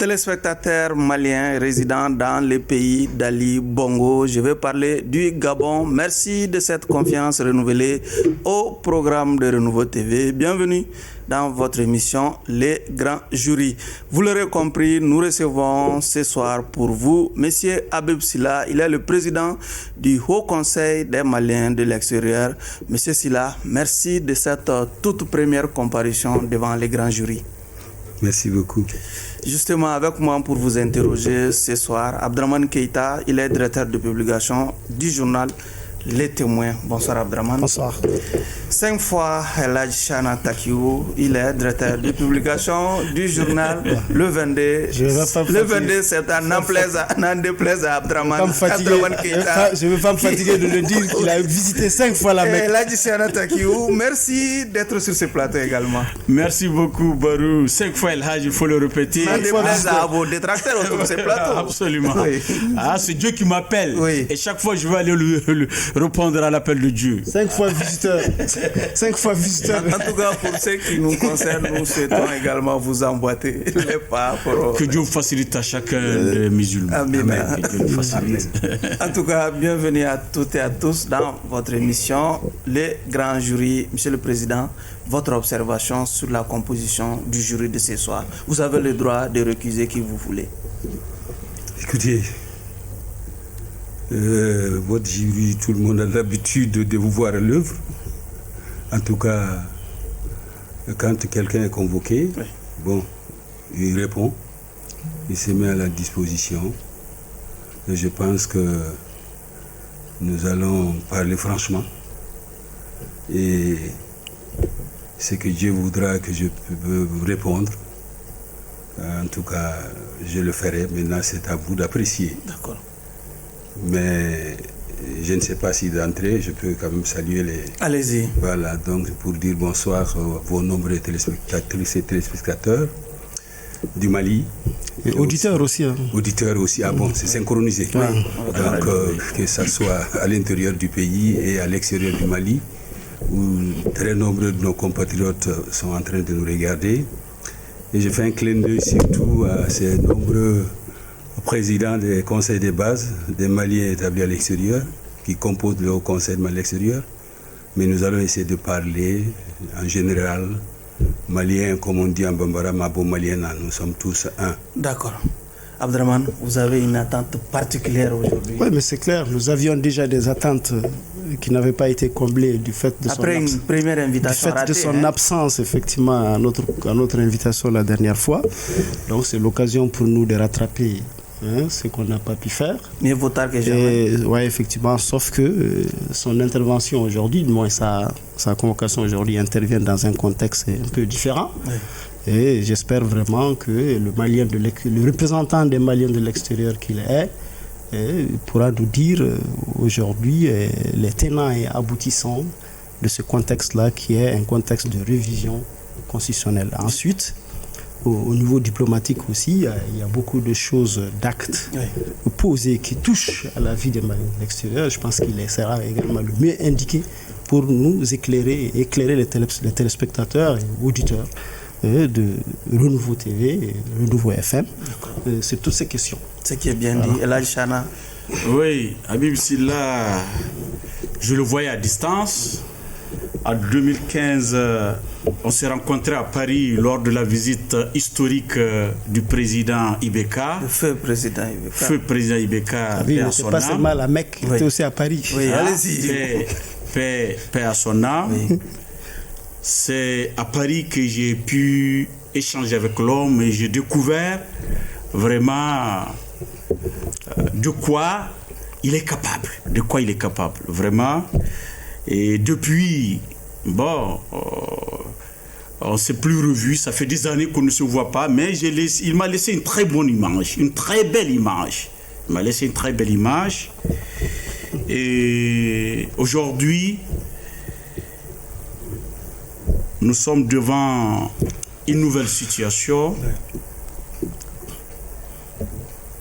Téléspectateurs maliens résidant dans les pays d'Ali Bongo, je vais parler du Gabon. Merci de cette confiance renouvelée au programme de Renouveau TV. Bienvenue dans votre émission Les Grands Jurys. Vous l'aurez compris, nous recevons ce soir pour vous Monsieur Habib Sylla. Il est le président du Haut Conseil des Maliens de l'extérieur. Monsieur Sylla, merci de cette toute première comparution devant les grands jurys. Merci beaucoup. Justement, avec moi pour vous interroger ce soir, Abdraman Keïta, il est directeur de publication du journal Les Témoins. Bonsoir Abdraman. Bonsoir. 5 fois Elhadji Chana Takiou, il est directeur de publication du journal Le 22. Le 22, c'est un déplaise à Abdraman. Je ne vais pas me fatiguer de le dire qu'il a visité 5 fois la Mecque. Elhadji Chana Takiou, merci d'être sur ce plateau également. Merci beaucoup Barou. 5 fois Elhadji, il faut le répéter. Un déplaise à vos détracteurs autour de ce plateau. Absolument. Oui. Ah, c'est Dieu qui m'appelle. Oui. Et chaque fois, je vais aller répondre à l'appel de Dieu. 5 fois visiteur. 5 fois visiteur. En tout cas, pour ceux qui nous concernent, nous souhaitons également vous emboîter les pas. Que Dieu facilite à chacun des musulmans. Amen. Amen. Que Dieu facilite. En tout cas, bienvenue à toutes et à tous dans votre émission Les Grands Jurys. Monsieur le Président, votre observation sur la composition du jury de ce soir. Vous avez le droit de recuser qui vous voulez. Écoutez, votre jury, tout le monde a l'habitude de vous voir à l'œuvre. En tout cas, quand quelqu'un est convoqué, oui. Bon, il répond, il se met à la disposition. Et je pense que nous allons parler franchement. Et ce que Dieu voudra que je peux répondre, en tout cas, je le ferai. Maintenant, c'est à vous d'apprécier. D'accord. Mais je ne sais pas si d'entrée, je peux quand même saluer les... Allez-y. Voilà, donc pour dire bonsoir à vos nombreux téléspectatrices et téléspectateurs du Mali. Et auditeurs aussi. Auditeurs aussi, ah bon, c'est synchronisé. Oui. Donc que ça soit à l'intérieur du pays et à l'extérieur du Mali, où très nombreux de nos compatriotes sont en train de nous regarder. Et je fais un clin d'œil surtout à ces nombreux président des conseils de base des Maliens établis à l'extérieur, qui composent le Haut Conseil de Mali à l'extérieur. Mais nous allons essayer de parler en général, Maliens, comme on dit en Bambara, Mabo Maliena, nous sommes tous un. D'accord. Abdraman, vous avez une attente particulière aujourd'hui? Oui, mais c'est clair, nous avions déjà des attentes qui n'avaient pas été comblées du fait de son absence, effectivement, à notre invitation la dernière fois. Donc c'est l'occasion pour nous de rattraper ce qu'on n'a pas pu faire. Mieux vaut tard que jamais. Oui, effectivement, sauf que son intervention aujourd'hui, du moins sa convocation aujourd'hui, intervient dans un contexte un peu différent. Oui. Et j'espère vraiment que le représentant des Maliens de l'extérieur qu'il est pourra nous dire aujourd'hui les tenants et aboutissants de ce contexte-là qui est un contexte de révision constitutionnelle. Ensuite, au niveau diplomatique aussi, il y a beaucoup de choses, d'actes posés qui touchent à la vie des Maliens de l'extérieur. Je pense qu'il sera également le mieux indiqué pour nous éclairer les téléspectateurs et auditeurs de Renouveau TV et Renouveau FM. C'est toutes ces questions. Ce qui est bien dit. Elhadji Chana. Oui, Habib Sylla, je le voyais à distance. En 2015, on s'est rencontrés à Paris lors de la visite historique du président Ibeka. Le feu président Ibeka. Feu président Ibeka. Il n'était pas seulement à la Mecque, il était aussi à Paris. Oui, allez-y. Paix à son âme. Oui. C'est à Paris que j'ai pu échanger avec l'homme et j'ai découvert vraiment de quoi il est capable. Vraiment. Et depuis, on ne s'est plus revu, ça fait des années qu'on ne se voit pas, mais il m'a laissé une très bonne image, une très belle image. Il m'a laissé une très belle image. Et aujourd'hui, nous sommes devant une nouvelle situation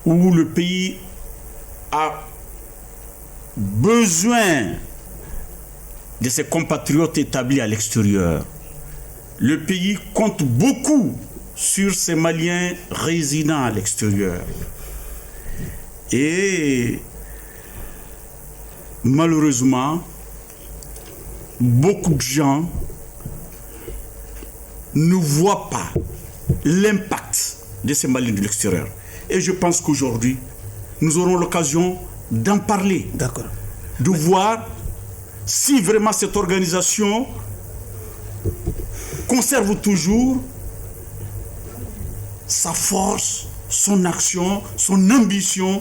où le pays a besoin de ses compatriotes établis à l'extérieur. Le pays compte beaucoup sur ces Maliens résidant à l'extérieur. Et malheureusement, beaucoup de gens ne voient pas l'impact de ces Maliens de l'extérieur. Et je pense qu'aujourd'hui, nous aurons l'occasion d'en parler. D'accord. De voir si vraiment cette organisation conserve toujours sa force, son action, son ambition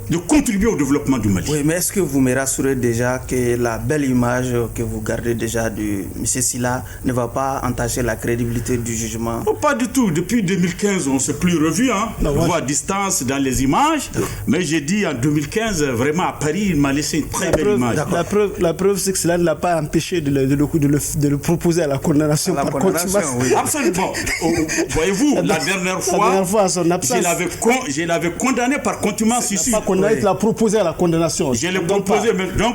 de contribuer au développement du Mali. Oui, mais est-ce que vous me rassurez déjà que la belle image que vous gardez déjà de M. Sylla ne va pas entacher la crédibilité du jugement? Oh, pas du tout. Depuis 2015, on ne s'est plus revu. On voit à distance dans les images. Mais j'ai dit en 2015, vraiment à Paris, il m'a laissé une très belle image. La preuve, c'est que cela ne l'a pas empêché de le proposer à la condamnation par contumace. Oui. Absolument. Voyez-vous, la dernière fois, à son absence, je l'avais condamné par contumace ici. Il l'a proposé à la condamnation. Je l'ai proposé, mais donc,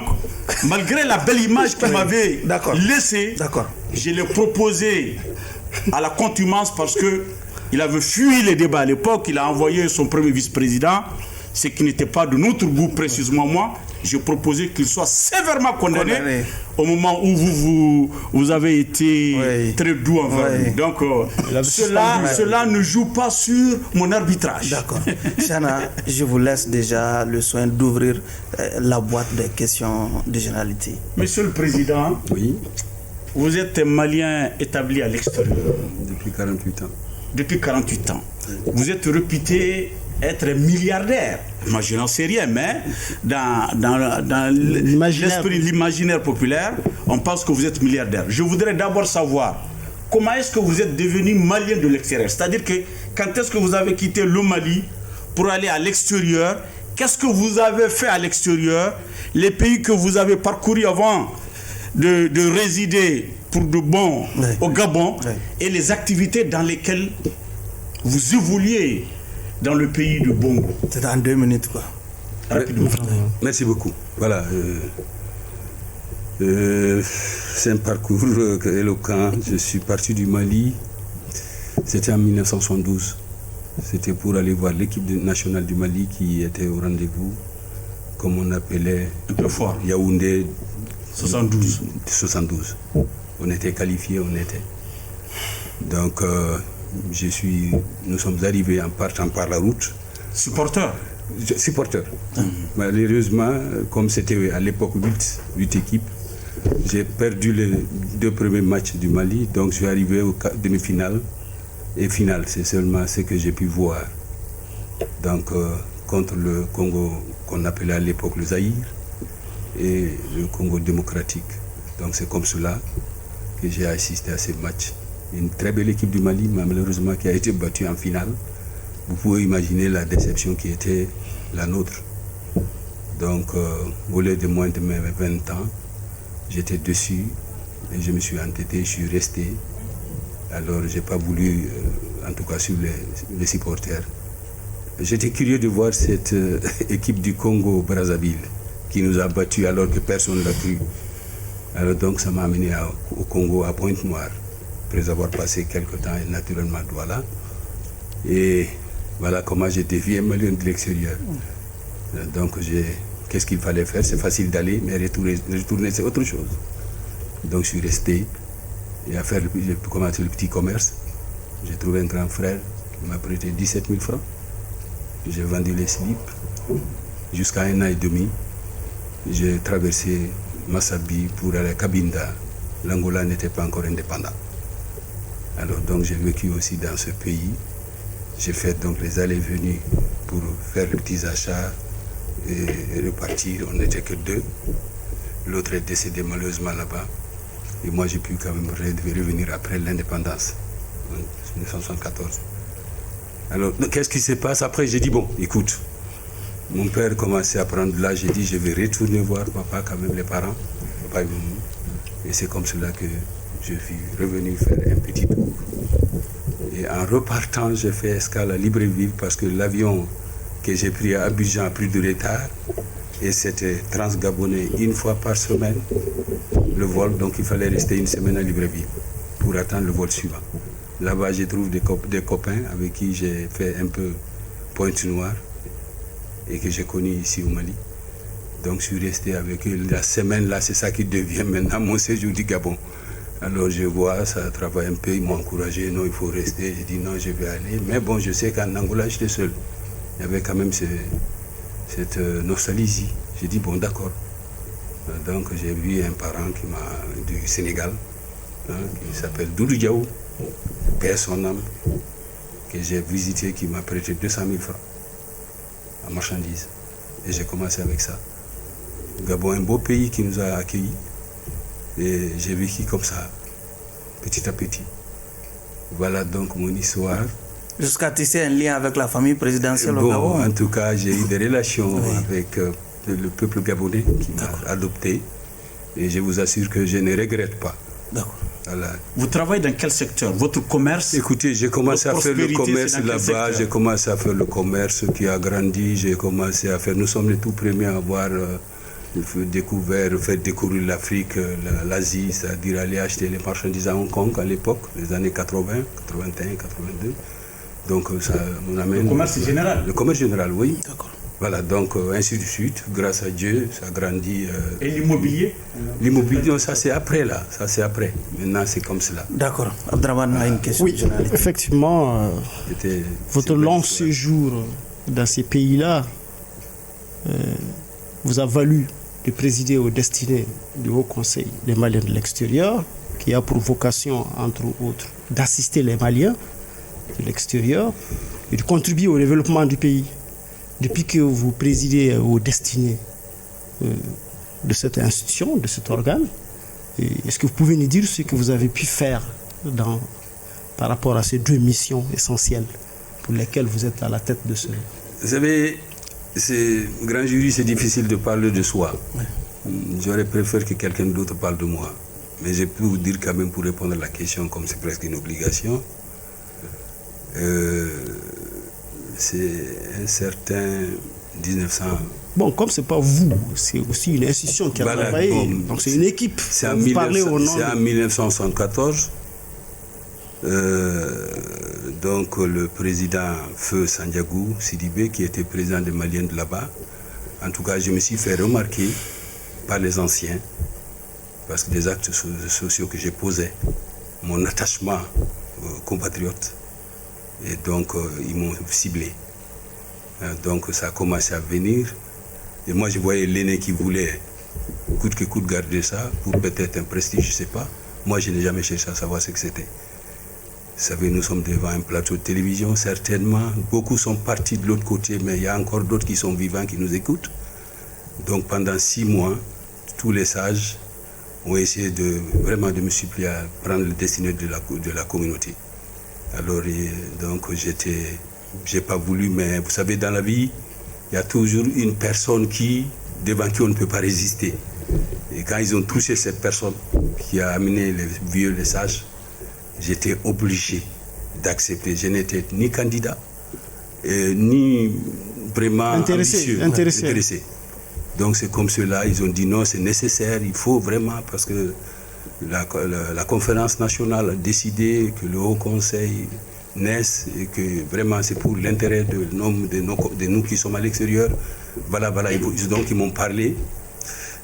malgré la belle image qu'il m'avait laissée, je l'ai proposé à la contumace parce qu'il avait fui les débats à l'époque. Il a envoyé son premier vice-président, ce qui n'était pas de notre goût, précisément moi. J'ai proposé qu'il soit sévèrement condamné au moment où vous avez été très doux envers lui. Donc, cela ne joue pas sur mon arbitrage. D'accord. Chana, je vous laisse déjà le soin d'ouvrir la boîte des questions de généralité. Monsieur le Président, oui. Vous êtes Malien établi à l'extérieur. Depuis 48 ans. Depuis 48 ans. Vous êtes réputé être milliardaire. Moi, je n'en sais rien, mais dans l'esprit, l'imaginaire populaire, on pense que vous êtes milliardaire. Je voudrais d'abord savoir comment est-ce que vous êtes devenu Malien de l'extérieur. C'est-à-dire que quand est-ce que vous avez quitté le Mali pour aller à l'extérieur? Qu'est-ce que vous avez fait à l'extérieur? Les pays que vous avez parcourus avant de résider pour de bon au Gabon et les activités dans lesquelles vous évoluez dans le pays de Bongo. C'est en 2 minutes, quoi. Merci beaucoup. Voilà. C'est un parcours éloquent. Je suis parti du Mali. C'était en 1972. C'était pour aller voir l'équipe nationale du Mali qui était au rendez-vous, comme on appelait Yaoundé 72. On était qualifiés, on était. Donc, nous sommes arrivés en partant par la route. Supporter. Malheureusement, comme c'était à l'époque 8 équipes, j'ai perdu les 2 premiers matchs du Mali, donc je suis arrivé aux demi-finales et finale. C'est seulement ce que j'ai pu voir. Donc, contre le Congo qu'on appelait à l'époque le Zaïre et le Congo démocratique. Donc c'est comme cela que j'ai assisté à ces matchs. Une très belle équipe du Mali, mais malheureusement qui a été battue en finale. Vous pouvez imaginer la déception qui était la nôtre. Donc, au lieu de moins de mes 20 ans, j'étais dessus et je me suis entêté, je suis resté. Alors, je n'ai pas voulu, en tout cas sur les supporters. J'étais curieux de voir cette équipe du Congo-Brazzaville qui nous a battus alors que personne ne l'a cru. Alors donc, ça m'a amené au Congo, à Pointe-Noire, après avoir passé quelques temps naturellement à Douala. Et voilà comment j'ai dévié Malien de l'extérieur. Donc, qu'est-ce qu'il fallait faire? C'est facile d'aller, mais retourner, c'est autre chose. Donc, je suis resté et j'ai commencé le petit commerce. J'ai trouvé un grand frère qui m'a prêté 17 000 francs. J'ai vendu les slips. Jusqu'à 1 an et demi, j'ai traversé Massabi pour aller à Cabinda. L'Angola n'était pas encore indépendant. Alors donc j'ai vécu aussi dans ce pays. J'ai fait donc les allées et venues pour faire les petits achats et repartir. On n'était que 2. L'autre est décédé malheureusement là-bas. Et moi j'ai pu quand même revenir après l'indépendance, en 1974. Alors qu'est-ce qui se passe? Après j'ai dit bon, écoute, mon père commençait à prendre là, j'ai dit je vais retourner voir papa, quand même les parents. Papa est venu. Et c'est comme cela que je suis revenu faire un petit tour. Et en repartant, j'ai fait escale à Libreville parce que l'avion que j'ai pris à Abidjan a pris du retard. Et c'était transgabonais 1 fois par semaine, le vol. Donc il fallait rester 1 semaine à Libreville pour attendre le vol suivant. Là-bas, je trouve des copains avec qui j'ai fait un peu Pointe Noire et que j'ai connu ici au Mali. Donc, je suis resté avec eux. La semaine, là, c'est ça qui devient maintenant mon séjour du Gabon. Alors, je vois, ça travaille un peu, ils m'ont encouragé. Non, il faut rester. J'ai dit non, je vais aller. Mais bon, je sais qu'en Angola, j'étais seul. Il y avait quand même cette nostalgie. J'ai dit bon, d'accord. Donc, j'ai vu un parent du Sénégal, qui s'appelle Doudou Diaw, paix son âme, que j'ai visité, qui m'a prêté 200 000 francs en marchandises. Et j'ai commencé avec ça. Gabon, un beau pays qui nous a accueillis. Et j'ai vécu comme ça, petit à petit. Voilà donc mon histoire. Jusqu'à tisser un lien avec la famille présidentielle au Gabon. En tout cas, j'ai eu des relations avec le peuple gabonais qui m'a adopté. Et je vous assure que je ne regrette pas. D'accord. Voilà. Vous travaillez dans quel secteur? Votre commerce? Écoutez, j'ai commencé à faire le commerce là-bas. J'ai commencé à faire le commerce qui a grandi. J'ai commencé à faire. Nous sommes les tout premiers à avoir fait découvrir l'Afrique, l'Asie, c'est-à-dire aller acheter les marchandises à Hong Kong à l'époque, les années 80, 81, 82. Donc ça nous amène. Le commerce général? Le commerce général, oui. D'accord. Voilà, donc ainsi de suite, grâce à Dieu, ça grandit. Et l'immobilier? L'immobilier, ça c'est après là, ça c'est après. Maintenant c'est comme cela. D'accord. Abdraman a une question. Oui, effectivement, votre long séjour dans ces pays-là vous a valu de présider aux destinées du Haut Conseil des Maliens de l'extérieur, qui a pour vocation, entre autres, d'assister les Maliens de l'extérieur et de contribuer au développement du pays. Depuis que vous présidez aux destinées de cette institution, de cet organe, est-ce que vous pouvez nous dire ce que vous avez pu faire par rapport à ces deux missions essentielles pour lesquelles vous êtes à la tête de ce... Vous savez, grand jury, c'est difficile de parler de soi. J'aurais préféré que quelqu'un d'autre parle de moi. Mais je peux vous dire quand même, pour répondre à la question, comme c'est presque une obligation, c'est un certain 1900... Bon, comme ce n'est pas vous, c'est aussi une institution qui a travaillé, donc c'est une équipe. C'est en 1974. Donc le président Feu Sandiagou Sidibé, qui était président des Maliens de là-bas, en tout cas je me suis fait remarquer par les anciens, parce que des actes sociaux que j'ai posés, mon attachement aux compatriotes, et donc ils m'ont ciblé. Donc ça a commencé à venir, et moi je voyais l'aîné qui voulait coûte que coûte garder ça, pour peut-être un prestige, je ne sais pas. Moi je n'ai jamais cherché à savoir ce que c'était. Vous savez, nous sommes devant un plateau de télévision, certainement. Beaucoup sont partis de l'autre côté, mais il y a encore d'autres qui sont vivants, qui nous écoutent. Donc pendant 6 mois, tous les sages ont essayé vraiment de me supplier à prendre le destiné de la communauté. Alors, donc j'ai pas voulu, mais vous savez, dans la vie, il y a toujours une personne devant qui on ne peut pas résister. Et quand ils ont touché cette personne qui a amené les vieux, les sages, j'étais obligé d'accepter. Je n'étais ni candidat, ni vraiment intéressé. Donc c'est comme cela, ils ont dit non, c'est nécessaire, il faut vraiment, parce que la conférence nationale a décidé que le Haut Conseil naisse et que vraiment c'est pour l'intérêt de nous qui sommes à l'extérieur. Voilà, donc ils m'ont parlé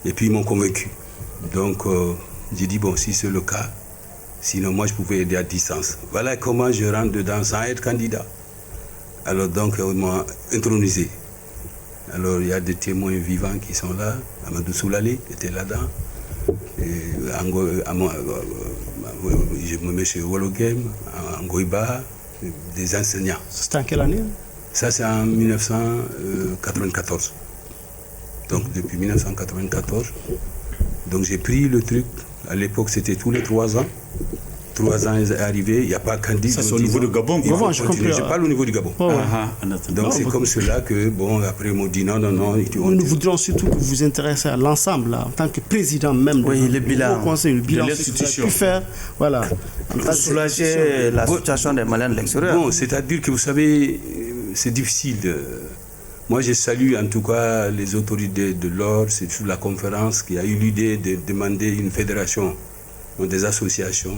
et puis ils m'ont convaincu. Donc j'ai dit bon, si c'est le cas, sinon moi je pouvais aider à distance. Voilà comment je rentre dedans sans être candidat. Alors donc ils m'ont intronisé. Alors il y a des témoins vivants qui sont là. Amadou Soulalé était là-dedans. Je me mets chez Wologem, Angoïba, des enseignants. C'était en quelle année? Ça c'est en 1994. Donc depuis 1994. Donc j'ai pris le truc. À l'époque c'était tous les 3 ans. 3 ans est arrivé, il n'y a pas candidat. Ça c'est au niveau du Gabon. Je parle au niveau du Gabon. Oh, ouais. Donc c'est comme cela que, bon, après ils m'ont dit non. Nous voudrions surtout que vous vous intéressiez à l'ensemble, là, en tant que président même le bilan, conseil, le bilan de l'institution. Pu faire, voilà. Pour soulager la situation des Maliens de l'extérieur. Bon, c'est-à-dire que vous savez, c'est difficile. Moi, je salue en tout cas les autorités de l'ordre, c'est sur la conférence qui a eu l'idée de demander une fédération, des associations.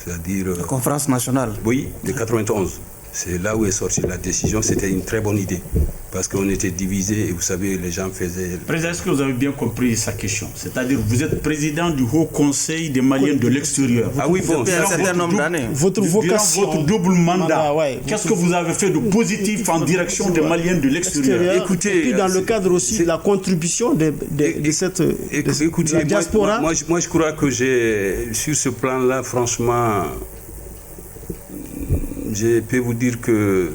c'est-à-dire... La conférence nationale. Oui, de 91. C'est là où est sortie la décision. C'était une très bonne idée. Parce qu'on était divisés et vous savez, les gens faisaient... Président, est-ce que vous avez bien compris sa question? C'est-à-dire, vous êtes président du Haut Conseil des Maliens de l'extérieur. Ah oui, bon. Depuis un certain nombre d'années. Votre vocation... Votre double mandat. Ouais. Qu'est-ce que vous avez fait de positif en direction des Maliens de l'extérieur? Écoutez... Et puis dans le cadre aussi de la contribution de la diaspora. Moi, je crois que sur ce plan-là, franchement... Je peux vous dire que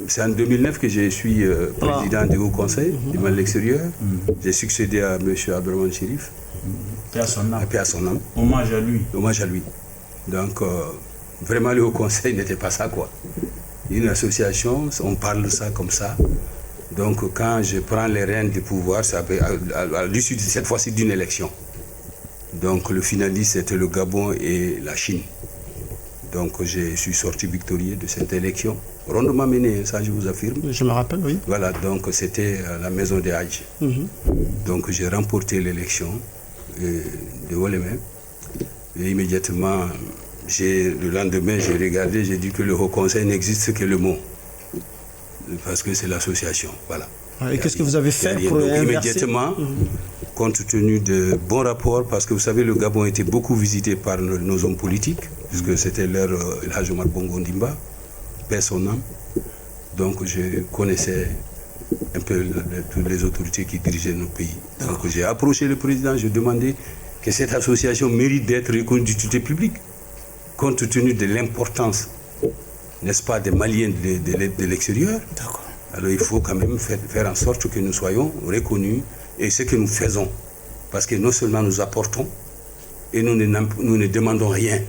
c'est en 2009 que je suis président du Haut Conseil du Mali de l'extérieur. J'ai succédé à M. Abdelrahmane Chérif. Paix à son âme. Paix à son âme. Hommage à lui. Hommage à lui. Donc, vraiment, le Haut Conseil n'était pas ça, quoi. Une association, on parle de ça comme ça. Donc, quand je prends les rênes du pouvoir, c'est à l'issue de cette fois-ci d'une élection. Donc, le finaliste, c'était le Gabon et la Chine. Donc je suis sorti victorieux de cette élection, rondement menée, ça je vous affirme. Je me rappelle, oui. Voilà, donc c'était à la maison des Hadj. Donc j'ai remporté l'élection de haut les mains. Et immédiatement, le lendemain, j'ai regardé, j'ai dit que le Haut Conseil n'existe que le mot. Parce que c'est l'association, voilà. Et qu'est-ce que vous avez fait pour donc, inverser? immédiatement, compte tenu de bons rapports, parce que vous savez, le Gabon était beaucoup visité par nos hommes politiques, puisque c'était leur El Hadj Omar Bongo Ndimba, paix son âme. Donc je connaissais un peu toutes les autorités qui dirigeaient nos pays. Donc j'ai approché le président, je demandais que cette association mérite d'être reconnue d'utilité publique, compte tenu de l'importance, n'est-ce pas, des Maliens de l'extérieur. D'accord. Alors il faut quand même faire en sorte que nous soyons reconnus et ce que nous faisons. Parce que non seulement nous apportons et nous ne demandons rien.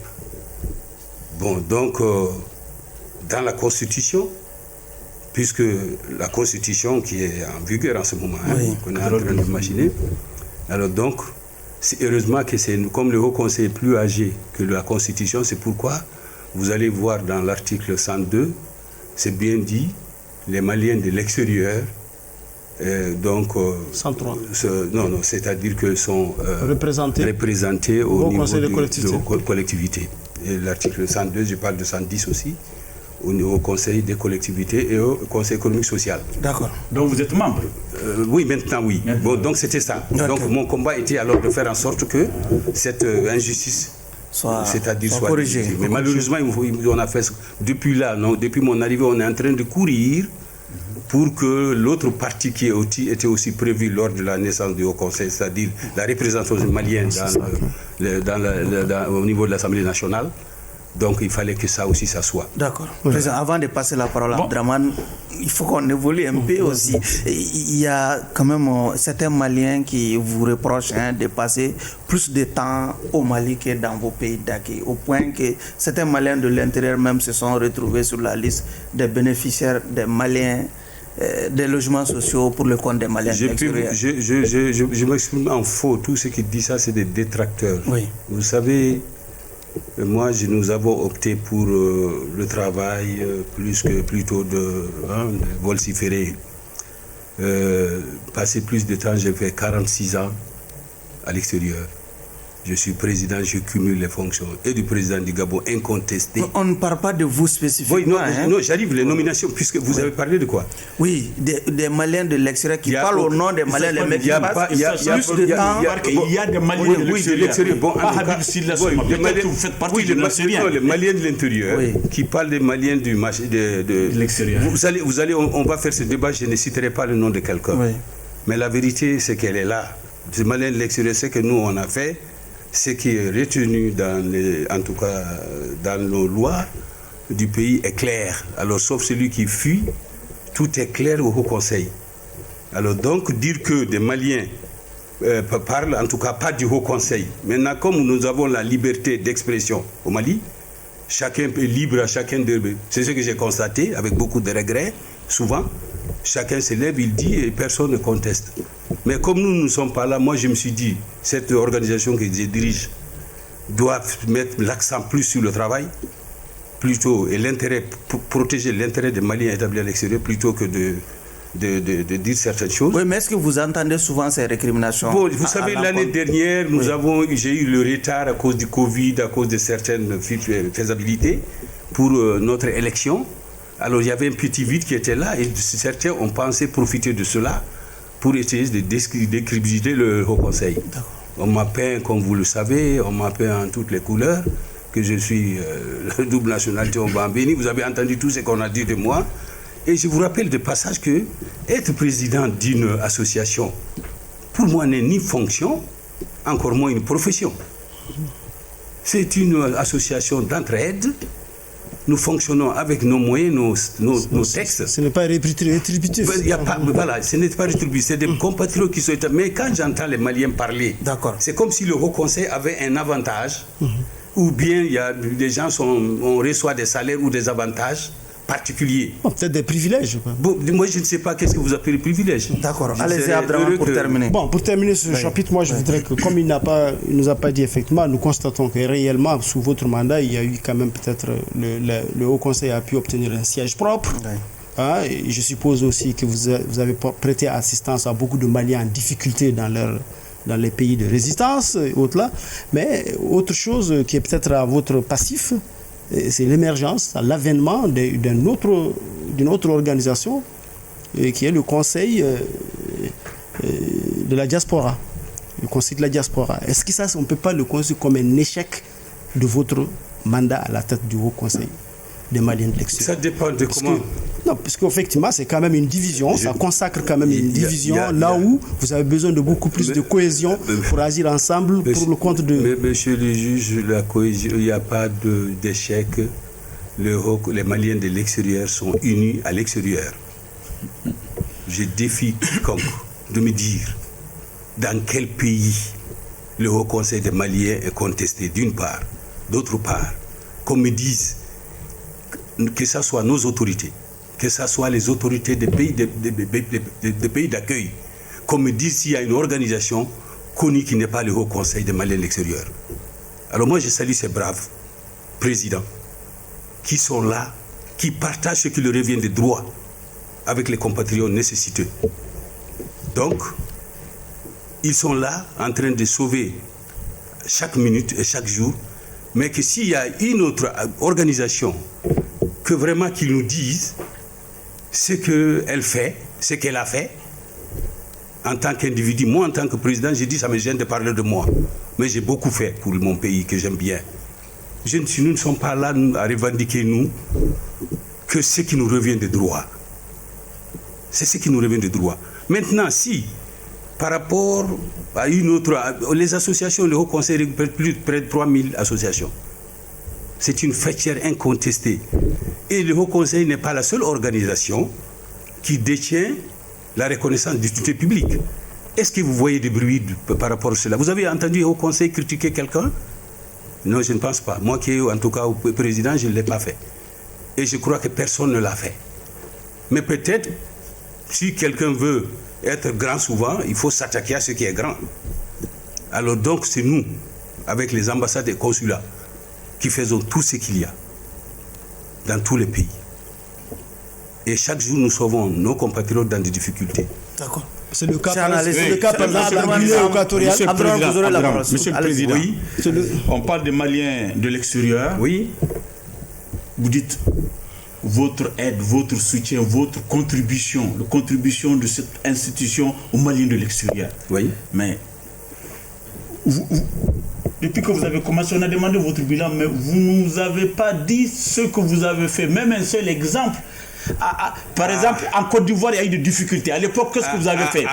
Bon, donc dans la Constitution, puisque la Constitution qui est en vigueur en ce moment, qu'on est en train d'imaginer, alors donc, heureusement que c'est comme le Haut Conseil est plus âgé que la Constitution, c'est pourquoi vous allez voir dans l'article 102, c'est bien dit, les Maliens de l'extérieur, donc... 103. C'est-à-dire que sont représentés au niveau Conseil de collectivités. Et l'article 102, je parle de 110 aussi, au Conseil des collectivités et au Conseil économique social. D'accord. Donc vous êtes membre? Oui, maintenant oui. Bon, donc c'était ça. Donc mon combat était alors de faire en sorte que cette injustice soit corrigée. Mais malheureusement, on a fait depuis là, depuis mon arrivée, on est en train de courir pour que l'autre partie qui était aussi prévue lors de la naissance du Haut Conseil, c'est-à-dire la représentation malienne au niveau de l'Assemblée nationale. Donc il fallait que ça aussi, ça soit. D'accord. Président, avant de passer la parole à Abdelrahmane, il faut qu'on évolue un peu aussi. Il y a quand même certains Maliens qui vous reprochent de passer plus de temps au Mali que dans vos pays d'accueil, au point que certains Maliens de l'intérieur même se sont retrouvés sur la liste des bénéficiaires des Maliens des logements sociaux pour le compte des Maliens. Je m'exprime en faux. Tout ce qui dit ça, c'est des détracteurs. Oui. Vous savez, nous avons opté pour le travail plutôt de vociférer. Passer plus de temps, j'ai fait 46 ans à l'extérieur. Je suis président, je cumule les fonctions et du président du Gabon incontesté. On ne parle pas de vous spécifiquement. Oui, non, j'arrive, les nominations, puisque vous avez parlé de quoi? Oui, des Maliens de l'extérieur qui parlent au nom des Maliens, les mecs qui passent plus de temps. Il y a des Maliens de l'extérieur. Bon, vous faites partie de les Maliens de l'intérieur qui parlent des Maliens de l'extérieur. On va faire ce débat, je ne citerai pas le nom de quelqu'un. Oui. Mais la vérité, c'est qu'elle est là. Les Maliens de l'extérieur, c'est que nous, on a fait. Ce qui est retenu en tout cas dans nos lois du pays est clair. Alors sauf celui qui fuit, tout est clair au Haut Conseil. Alors donc dire que des Maliens parlent, en tout cas pas du Haut Conseil. Maintenant, comme nous avons la liberté d'expression au Mali, chacun est libre à chacun de... C'est ce que j'ai constaté avec beaucoup de regrets, souvent. Chacun se lève, il dit et personne ne conteste. Mais comme nous ne sommes pas là, moi je me suis dit, cette organisation que je dirige doit mettre l'accent plus sur le travail, plutôt, et protéger l'intérêt des Maliens établis à l'extérieur, plutôt que de dire certaines choses. Oui, mais est-ce que vous entendez souvent ces récriminations? Bon, vous savez, l'année dernière, j'ai eu le retard à cause du Covid, à cause de certaines faisabilités pour notre élection. Alors, il y avait un petit vide qui était là et certains ont pensé profiter de cela pour essayer de décrypter le Haut Conseil. On m'a peint, comme vous le savez, on m'a peint en toutes les couleurs, que je suis double nationalité, on va en bénir. Vous avez entendu tout ce qu'on a dit de moi. Et je vous rappelle de passage que être président d'une association, pour moi, n'est ni fonction, encore moins une profession. C'est une association d'entraide. Nous fonctionnons avec nos moyens, nos textes. Ce n'est pas rétributif. Voilà, ce n'est pas rétributif. C'est des compatriotes qui sont... Mais quand j'entends les Maliens parler, c'est comme si le Haut Conseil avait un avantage, ou bien il y a des gens on reçoit des salaires ou des avantages particuliers. Peut-être des privilèges. Bon, moi, je ne sais pas qu'est-ce que vous appelez privilège. D'accord. Allez-y, Abdraman, pour terminer. Bon, pour terminer ce chapitre, moi, je voudrais que, comme il nous a pas dit effectivement, nous constatons que réellement, sous votre mandat, il y a eu quand même peut-être le Haut Conseil a pu obtenir un siège propre. Et je suppose aussi que vous avez prêté assistance à beaucoup de Maliens en difficulté dans les pays de résistance et autres là. Mais autre chose qui est peut-être à votre passif, c'est l'émergence, l'avènement d'une autre organisation qui est le Conseil de la diaspora. Le Conseil de la diaspora. Est-ce que ça, on ne peut pas le considérer comme un échec de votre mandat à la tête du Haut Conseil des Maliens de l'extérieur? Ça dépend de comment... Non, parce qu'effectivement, c'est quand même une division, ça consacre quand même une division là où vous avez besoin de beaucoup plus de cohésion pour agir ensemble pour le compte de... Monsieur le juge, la cohésion, il n'y a pas d'échec. Les Maliens de l'extérieur sont unis à l'extérieur. Je défie quiconque de me dire dans quel pays le Haut Conseil des Maliens est contesté, d'une part. D'autre part, qu'on me dise que ce soit nos autorités, que ce soit les autorités des pays d'accueil, qu'on me dise s'il y a une organisation connue qui n'est pas le Haut Conseil des Maliens de l'extérieur. Alors moi, je salue ces braves présidents qui sont là, qui partagent ce qui leur revient de droit avec les compatriotes nécessiteux. Donc, ils sont là en train de sauver chaque minute et chaque jour, mais que s'il y a une autre organisation que vraiment qu'ils nous disent ce qu'elle fait, ce qu'elle a fait, en tant qu'individu, moi en tant que président, j'ai dit ça me gêne de parler de moi, mais j'ai beaucoup fait pour mon pays que j'aime bien. Nous ne sommes pas là à revendiquer, nous, que ce qui nous revient de droit. C'est ce qui nous revient de droit. Maintenant, si, par rapport à une autre... Les associations, le Haut Conseil récupère près de 3000 associations. C'est une fêtière incontestée. Et le Haut Conseil n'est pas la seule organisation qui détient la reconnaissance d'utilité publique. Est-ce que vous voyez des bruits par rapport à cela? Vous avez entendu le Haut Conseil critiquer quelqu'un? Non, je ne pense pas. Moi qui, en tout cas, au président, je ne l'ai pas fait. Et je crois que personne ne l'a fait. Mais peut-être, si quelqu'un veut être grand souvent, il faut s'attaquer à ce qui est grand. Alors donc, c'est nous, avec les ambassades et consulats, qui faisons tout ce qu'il y a dans tous les pays. Et chaque jour, nous sauvons nos compatriotes dans des difficultés. D'accord. C'est le cas, par exemple, de la Guinée équatoriale. Monsieur le Président, oui, on parle des Maliens de l'extérieur. Oui. Vous dites votre aide, votre soutien, votre contribution, la contribution de cette institution aux Maliens de l'extérieur. Oui. Mais depuis que vous avez commencé, on a demandé votre bilan, mais vous ne nous avez pas dit ce que vous avez fait, même un seul exemple. Par exemple, en Côte d'Ivoire, il y a eu des difficultés. À l'époque, qu'est-ce que vous avez fait?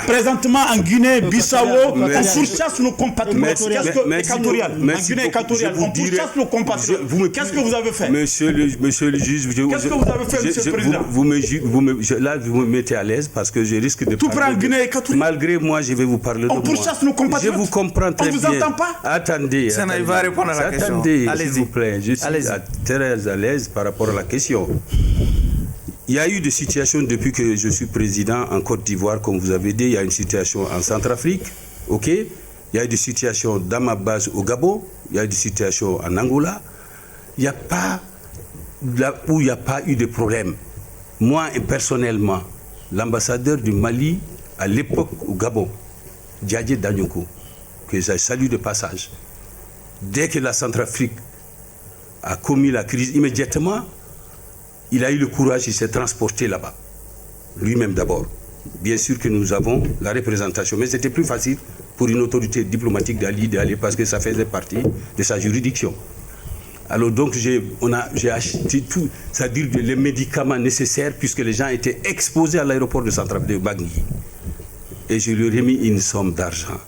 Présentement, en Guinée-Bissau, on pourchasse nos compatriotes. En Guinée équatoriale, on pourchasse nos compatriotes. Qu'est-ce que vous avez fait? Monsieur le juge, qu'est-ce que vous avez fait, monsieur le Président? Là, vous me mettez à l'aise parce que je risque de... Tout prend en Guinée équatoriale. Malgré moi, je vais vous parler de moi. On pourchasse nos compatriotes. Je vous comprends très bien. On ne vous entend pas? Attendez. Il va répondre à la question. Attendez, s'il vous plaît. Je suis très à l'aise par rapport à la question. Il y a eu des situations depuis que je suis président en Côte d'Ivoire, comme vous avez dit. Il y a une situation en Centrafrique, ok. Il y a eu des situations dans ma base au Gabon. Il y a eu des situations en Angola. Il n'y a pas là où il n'y a pas eu de problème. Moi, personnellement, l'ambassadeur du Mali, à l'époque au Gabon, Diadje Danyoko, que je salue de passage, dès que la Centrafrique a commis la crise, immédiatement, il a eu le courage, il s'est transporté là-bas. Lui-même d'abord. Bien sûr que nous avons la représentation, mais c'était plus facile pour une autorité diplomatique d'aller parce que ça faisait partie de sa juridiction. Alors donc j'ai acheté tout, c'est-à-dire les médicaments nécessaires puisque les gens étaient exposés à l'aéroport de Centrafrique de Bangui. Et je lui ai remis une somme d'argent.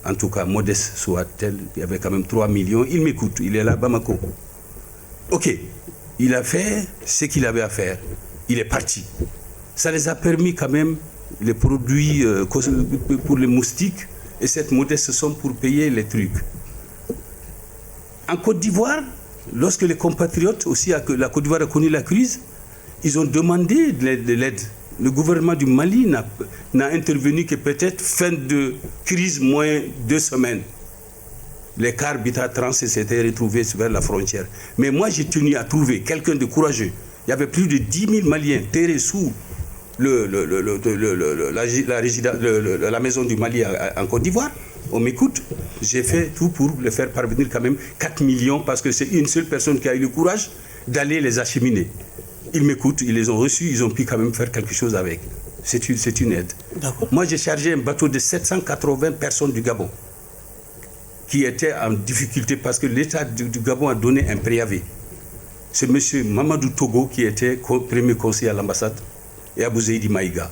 En tout cas, modeste soit-elle, il y avait quand même 3 millions. Il m'écoute, il est là à Bamako. Ok, il a fait ce qu'il avait à faire. Il est parti. Ça les a permis quand même, les produits pour les moustiques, et cette modeste somme pour payer les trucs. En Côte d'Ivoire, lorsque les compatriotes aussi, la Côte d'Ivoire a connu la crise, ils ont demandé de l'aide. Le gouvernement du Mali n'a intervenu que peut-être fin de crise, moins 2 semaines. Les cars Bita Trans s'étaient retrouvés vers la frontière. Mais moi, j'ai tenu à trouver quelqu'un de courageux. Il y avait plus de 10 000 Maliens terrés sous la maison du Mali en Côte d'Ivoire. On m'écoute. J'ai fait tout pour les faire parvenir quand même 4 millions parce que c'est une seule personne qui a eu le courage d'aller les acheminer. Ils m'écoutent, ils les ont reçus, ils ont pu quand même faire quelque chose avec. C'est une aide. Moi, j'ai chargé un bateau de 780 personnes du Gabon qui étaient en difficulté parce que l'État du Gabon a donné un préavis. C'est M. Mamadou Togo qui était premier conseiller à l'ambassade et Abou Zeydi Maïga.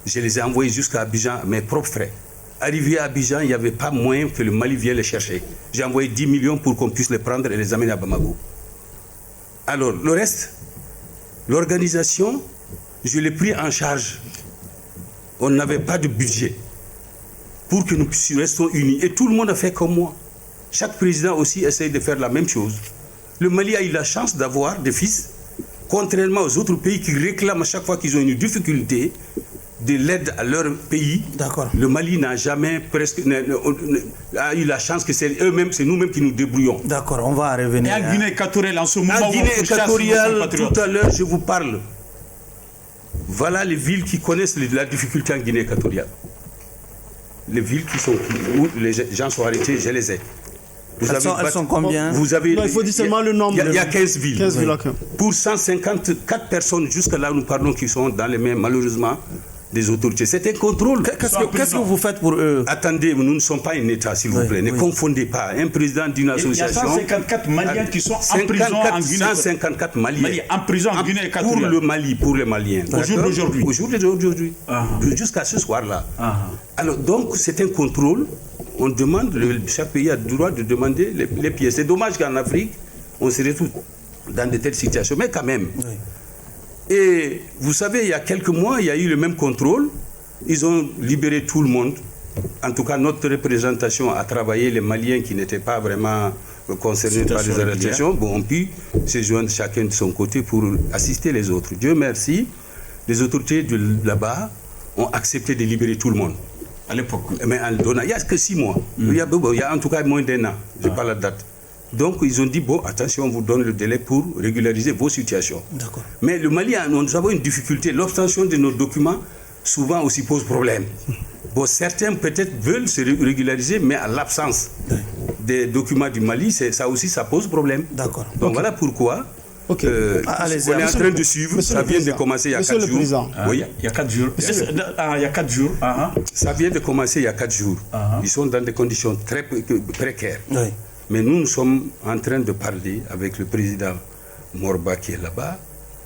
Je les ai envoyés jusqu'à Abidjan, mes propres frais. Arrivé à Abidjan, il n'y avait pas moyen que le Mali vienne les chercher. J'ai envoyé 10 millions pour qu'on puisse les prendre et les amener à Bamako. Alors, le reste, l'organisation, je l'ai pris en charge. On n'avait pas de budget pour que nous restions unis. Et tout le monde a fait comme moi. Chaque président aussi essaye de faire la même chose. Le Mali a eu la chance d'avoir des fils, contrairement aux autres pays qui réclament à chaque fois qu'ils ont une difficulté de l'aide à leur pays. D'accord. Le Mali n'a jamais a eu la chance que c'est eux-mêmes, c'est nous-mêmes qui nous débrouillons. D'accord, on va revenir. Et en Guinée équatoriale, en ce moment, en Guinée équatoriale, tout à l'heure, je vous parle. Voilà les villes qui connaissent la difficulté en Guinée équatoriale. Les villes où les gens sont arrêtés, je les ai. Elles sont combien? Vous avez, non, il faut dire seulement le nombre. Il y a 15 villes. 15 villes, okay. Pour 154 personnes, jusqu'à là où nous parlons, qui sont dans les mains, malheureusement, des autorités. C'est un contrôle. Qu'est-ce que vous faites pour eux? Attendez, nous ne sommes pas un État, s'il vous plaît. Ne confondez pas. Un président d'une association. Il y a 154 Maliens qui sont en prison en Guinée. 154 Maliens. En prison en Guinée équatoriale. Pour le Mali, pour les Maliens. Au jour d'aujourd'hui. Au jour d'aujourd'hui. Jusqu'à ce soir-là. Alors, donc, c'est un contrôle. On demande, chaque pays a le droit de demander les pièces. C'est dommage qu'en Afrique, on se retrouve dans de telles situations. Mais quand même. Oui. Et vous savez, il y a quelques mois, il y a eu le même contrôle. Ils ont libéré tout le monde. En tout cas, notre représentation a travaillé. Les Maliens qui n'étaient pas vraiment concernés par les arrestations ont pu se joindre chacun de son côté pour assister les autres. Dieu merci, les autorités de là-bas ont accepté de libérer tout le monde. À l'époque. Mais il n'y a que 6 mois. Il y a en tout cas moins d'1 an. Je n'ai pas la date. Donc, ils ont dit, bon, attention, on vous donne le délai pour régulariser vos situations. D'accord. Mais le Mali, nous avons une difficulté. L'obtention de nos documents, souvent aussi pose problème. Bon, certains peut-être veulent se régulariser, mais à l'absence des documents du Mali, ça aussi, ça pose problème. D'accord. Donc, voilà pourquoi on est en train de suivre. Ça vient de commencer il y a 4 jours. Oui, il y a 4 jours. Il y a 4 jours. Ça vient de commencer il y a 4 jours. Ils sont dans des conditions très précaires. Oui. Mais nous sommes en train de parler avec le président Morba qui est là-bas.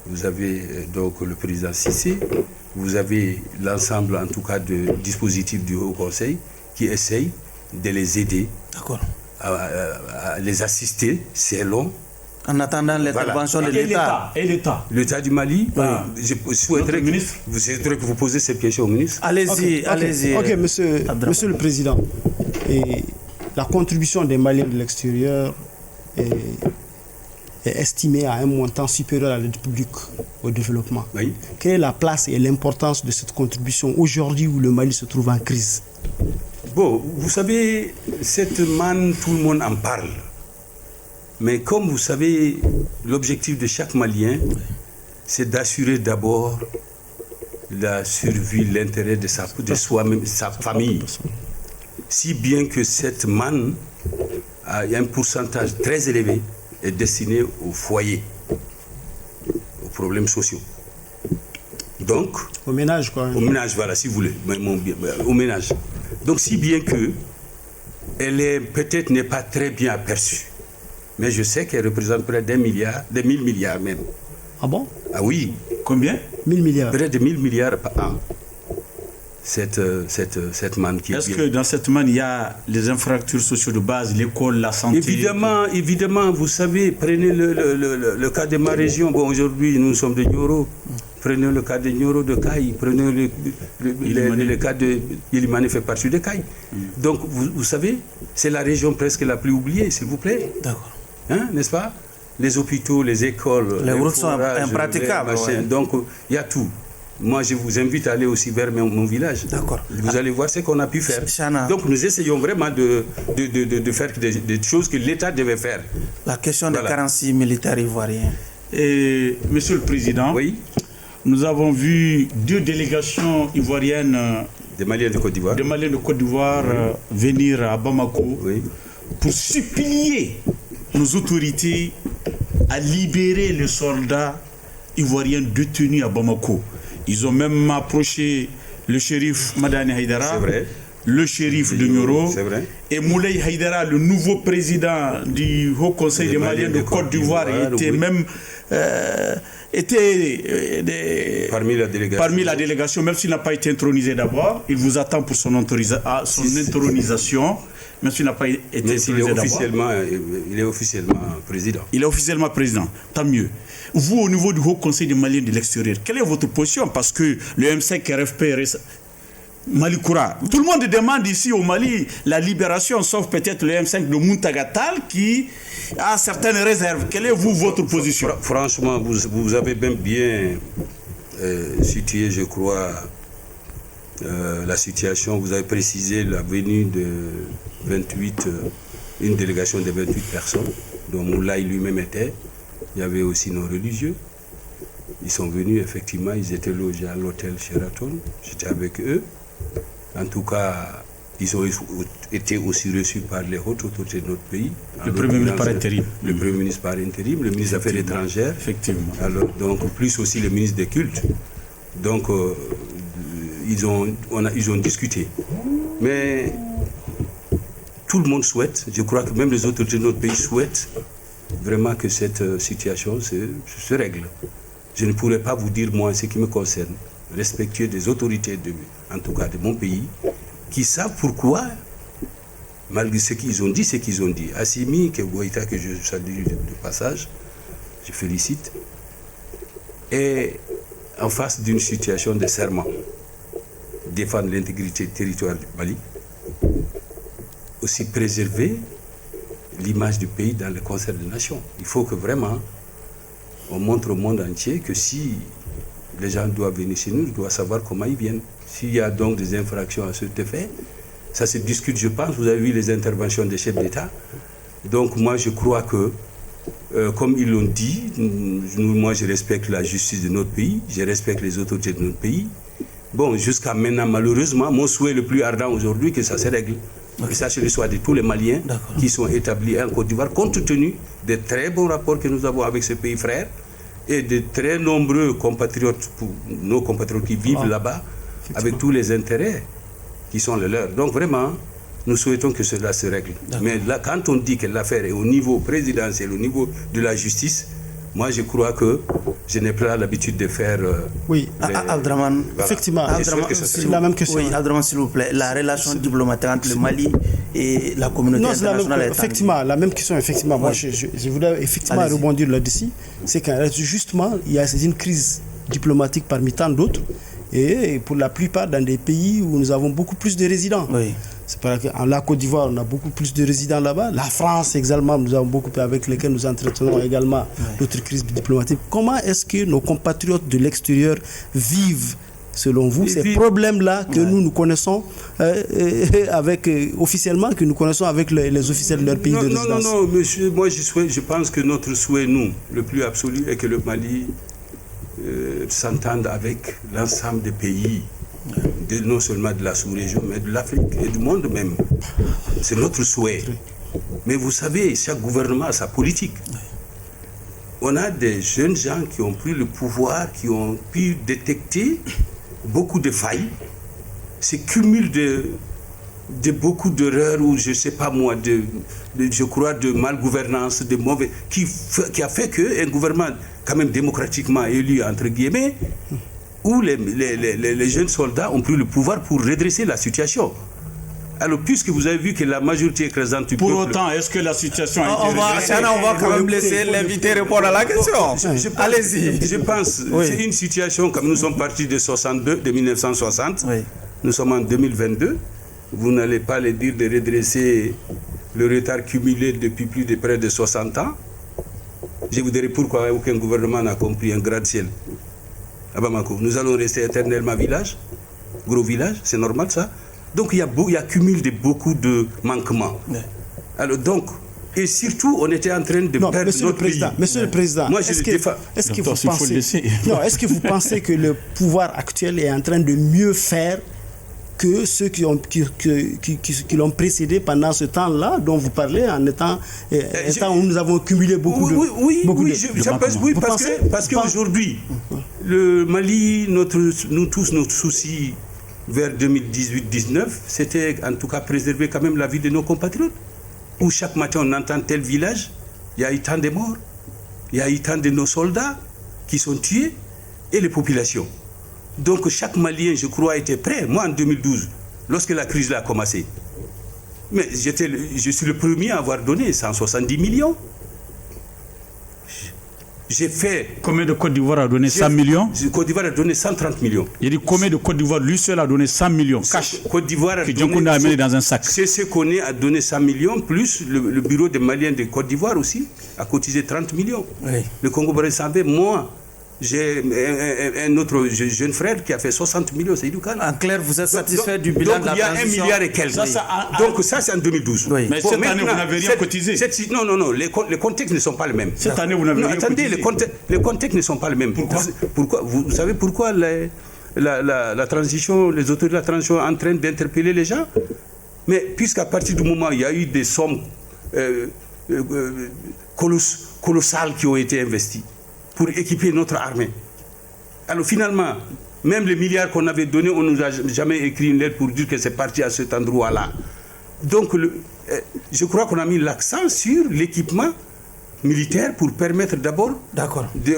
Vous avez donc le président Cissé. Vous avez l'ensemble, en tout cas, de dispositifs du Haut Conseil qui essayent de les aider, à les assister. C'est long. En attendant l'intervention de l'État. Et l'État. L'État du Mali, je souhaiterais que vous posiez cette question au ministre. Allez-y, allez-y. Ok, monsieur le Président. La contribution des Maliens de l'extérieur est estimée à un montant supérieur à l'aide publique au développement. Oui. Quelle est la place et l'importance de cette contribution aujourd'hui où le Mali se trouve en crise? Bon, vous savez, cette manne, tout le monde en parle. Mais comme vous savez, l'objectif de chaque Malien, c'est d'assurer d'abord la survie, l'intérêt de soi-même, sa famille. Si bien que cette manne a un pourcentage très élevé est destiné au foyer, aux problèmes sociaux. Donc, au ménage, quoi. Au ménage, voilà, si vous voulez. Au ménage. Donc, si bien que elle est peut-être n'est pas très bien aperçue. Mais je sais qu'elle représente près d'1 milliard, de 1000 milliards même. Ah bon? Ah oui. Combien? 1000 milliards. Près de 1000 milliards par an. Cette manne qui est-ce que dans cette manne, il y a les infrastructures sociales de base, l'école, la santé? Évidemment, vous savez, prenez le cas de ma région. Bon, aujourd'hui, nous sommes de Nioro. Prenez le cas de Nioro, de Caille. Prenez le cas de Ilimane fait partie de Caille. Donc, vous savez, c'est la région presque la plus oubliée, s'il vous plaît. D'accord. Hein, n'est-ce pas? Les hôpitaux, les écoles, les routes sont impraticables. Ouais. Donc, il y a tout. Moi, je vous invite à aller aussi vers mon village. D'accord. Vous allez voir ce qu'on a pu faire. Chana. Donc, nous essayons vraiment de faire des choses que l'État devait faire. La question des 46 militaires ivoiriens. Et, Monsieur le Président, oui. Nous avons vu 2 délégations ivoiriennes des Maliens de Côte d'Ivoire, venir à Bamako pour supplier nos autorités à libérer les soldats ivoiriens détenus à Bamako. Ils ont même approché le shérif Madani Haïdara, le shérif de Nioro, et Moulay Haïdara, le nouveau président du Haut Conseil des Maliens de Côte d'Ivoire, était même parmi la délégation, même s'il n'a pas été intronisé d'abord. Il vous attend pour son intronisation, même s'il n'a pas été intronisé d'abord. Il est officiellement président. Il est officiellement président, tant mieux. Vous, au niveau du Haut Conseil des Maliens de l'extérieur, quelle est votre position? Parce que le M5 RFP Mali Koura. Tout le monde demande ici au Mali la libération, sauf peut-être le M5 de Muntagatal qui a certaines réserves. Quelle est votre position? Franchement, vous avez bien situé, je crois, la situation. Vous avez précisé la venue de 28, une délégation de 28 personnes, dont Moulay lui-même était. Il y avait aussi nos religieux. Ils sont venus, effectivement, ils étaient logés à l'hôtel Sheraton. J'étais avec eux. En tout cas, ils ont été aussi reçus par les hautes autorités de notre pays. Le Premier ministre par intérim. Le Premier ministre par intérim, le ministre des Affaires étrangères. Effectivement. Alors, donc, plus aussi le ministre des Cultes. Donc, ils ont discuté. Mais tout le monde souhaite, je crois que même les autorités de notre pays souhaitent vraiment que cette situation se règle. Je ne pourrais pas vous dire, moi, ce qui me concerne, respectueux des autorités, en tout cas de mon pays, qui savent pourquoi, malgré ce qu'ils ont dit, Assimi Goïta, que je salue de passage, je félicite, est en face d'une situation de serment, défendre l'intégrité du territoire du Mali, aussi préserver l'image du pays dans le concert des nations. Il faut que vraiment on montre au monde entier que si les gens doivent venir chez nous, ils doivent savoir comment ils viennent. S'il y a donc des infractions à ce fait, ça se discute, je pense. Vous avez vu les interventions des chefs d'État. Donc moi, je crois que, comme ils l'ont dit, moi, je respecte la justice de notre pays, je respecte les autorités de notre pays. Bon, jusqu'à maintenant, malheureusement, mon souhait le plus ardent aujourd'hui, que ça se règle. Et ça, c'est le souhait de tous les Maliens qui sont établis en Côte d'Ivoire, compte tenu des très bons rapports que nous avons avec ce pays frère et de très nombreux compatriotes, nos compatriotes qui vivent là-bas, avec tous les intérêts qui sont les leurs. Donc vraiment, nous souhaitons que cela se règle. Mais là, quand on dit que l'affaire est au niveau présidentiel, au niveau de la justice, moi, je crois que je n'ai pas l'habitude de faire... Oui, Abdraman, voilà. Effectivement, c'est la même question. Oui, Abdraman, s'il vous plaît, la relation diplomatique entre le Mali et la communauté internationale. Effectivement, la même question, effectivement. Moi, je voulais effectivement rebondir là-dessus. C'est que justement, il y a une crise diplomatique parmi tant d'autres. Et pour la plupart, dans des pays où nous avons beaucoup plus de résidents. Oui. C'est pas qu'en la Côte d'Ivoire, on a beaucoup plus de résidents là-bas. La France également, nous avons beaucoup avec lesquels nous entretenons également d'autres crises diplomatiques. Comment est-ce que nos compatriotes de l'extérieur vivent, selon vous, ces problèmes-là que nous connaissons officiellement, que nous connaissons avec les officiels de leur pays de résidence? Non, monsieur, moi je pense que notre souhait, nous, le plus absolu, est que le Mali s'entendre avec l'ensemble des pays, non seulement de la sous-région, mais de l'Afrique et du monde même. C'est notre souhait. Mais vous savez, chaque gouvernement a sa politique. On a des jeunes gens qui ont pris le pouvoir, qui ont pu détecter beaucoup de failles. C'est cumul de beaucoup d'erreurs ou je ne sais pas moi, je crois de malgouvernance, de mauvais, qui a fait qu'un gouvernement quand même démocratiquement élu, entre guillemets, où les jeunes soldats ont pris le pouvoir pour redresser la situation. Alors, puisque vous avez vu que la majorité écrasante du Pour peuple... autant, est-ce que la situation a été on va quand même laisser l'invité répondre à la question. Allez-y. Je pense, c'est une situation, comme nous sommes partis de 1960, nous sommes en 2022, vous n'allez pas les dire de redresser le retard cumulé depuis plus de près de 60 ans. Je vous dirai pourquoi aucun gouvernement n'a compris un gratte-ciel à Bamako. Nous allons rester éternellement gros village, c'est normal ça. Donc il y a cumul de beaucoup de manquements. Alors donc, et surtout, on était en train de perdre notre pays. Monsieur le Président, moi, est-ce que vous pensez que le pouvoir actuel est en train de mieux faire que ceux qui l'ont précédé pendant ce temps-là dont vous parlez, en étant où nous avons cumulé beaucoup de... Oui, parce qu'aujourd'hui, le Mali, nous tous, notre souci vers 2018-19, c'était en tout cas préserver quand même la vie de nos compatriotes. Où chaque matin on entend tel village, il y a eu tant de morts, il y a eu tant de nos soldats qui sont tués et les populations. Donc chaque Malien, je crois, était prêt. Moi, en 2012, lorsque la crise a commencé, mais je suis le premier à avoir donné 170 millions. J'ai fait... Combien de Côte d'Ivoire a donné 100 millions? Côte d'Ivoire a donné 130 millions. Il dit combien de Côte d'Ivoire, lui seul, a donné 100 millions cash? Côte d'Ivoire a donné... a amené dans un sac. C'est qu'on a donné 100 millions, plus le bureau des Maliens de Côte d'Ivoire aussi a cotisé 30 millions. Oui. Le Congo-Brazzaville, moi, j'ai un autre jeune frère qui a fait 60 millions, c'est Idoukan. En clair, vous êtes satisfait du bilan de la transition? Donc il y a 1 milliard et quelques. Donc ça, c'est en 2012. Oui. Mais cette année, vous n'avez rien cotisé. Non, les contextes ne sont pas les mêmes. Cette année, vous n'avez rien cotisé. Attendez, les contextes ne sont pas les mêmes. Pourquoi vous savez pourquoi la transition, les autorités de la transition sont en train d'interpeller les gens? Mais puisqu'à partir du moment où il y a eu des sommes colossales qui ont été investies pour équiper notre armée. Alors finalement, même les milliards qu'on avait donnés, on ne nous a jamais écrit une lettre pour dire que c'est parti à cet endroit-là. Donc je crois qu'on a mis l'accent sur l'équipement militaire pour permettre d'abord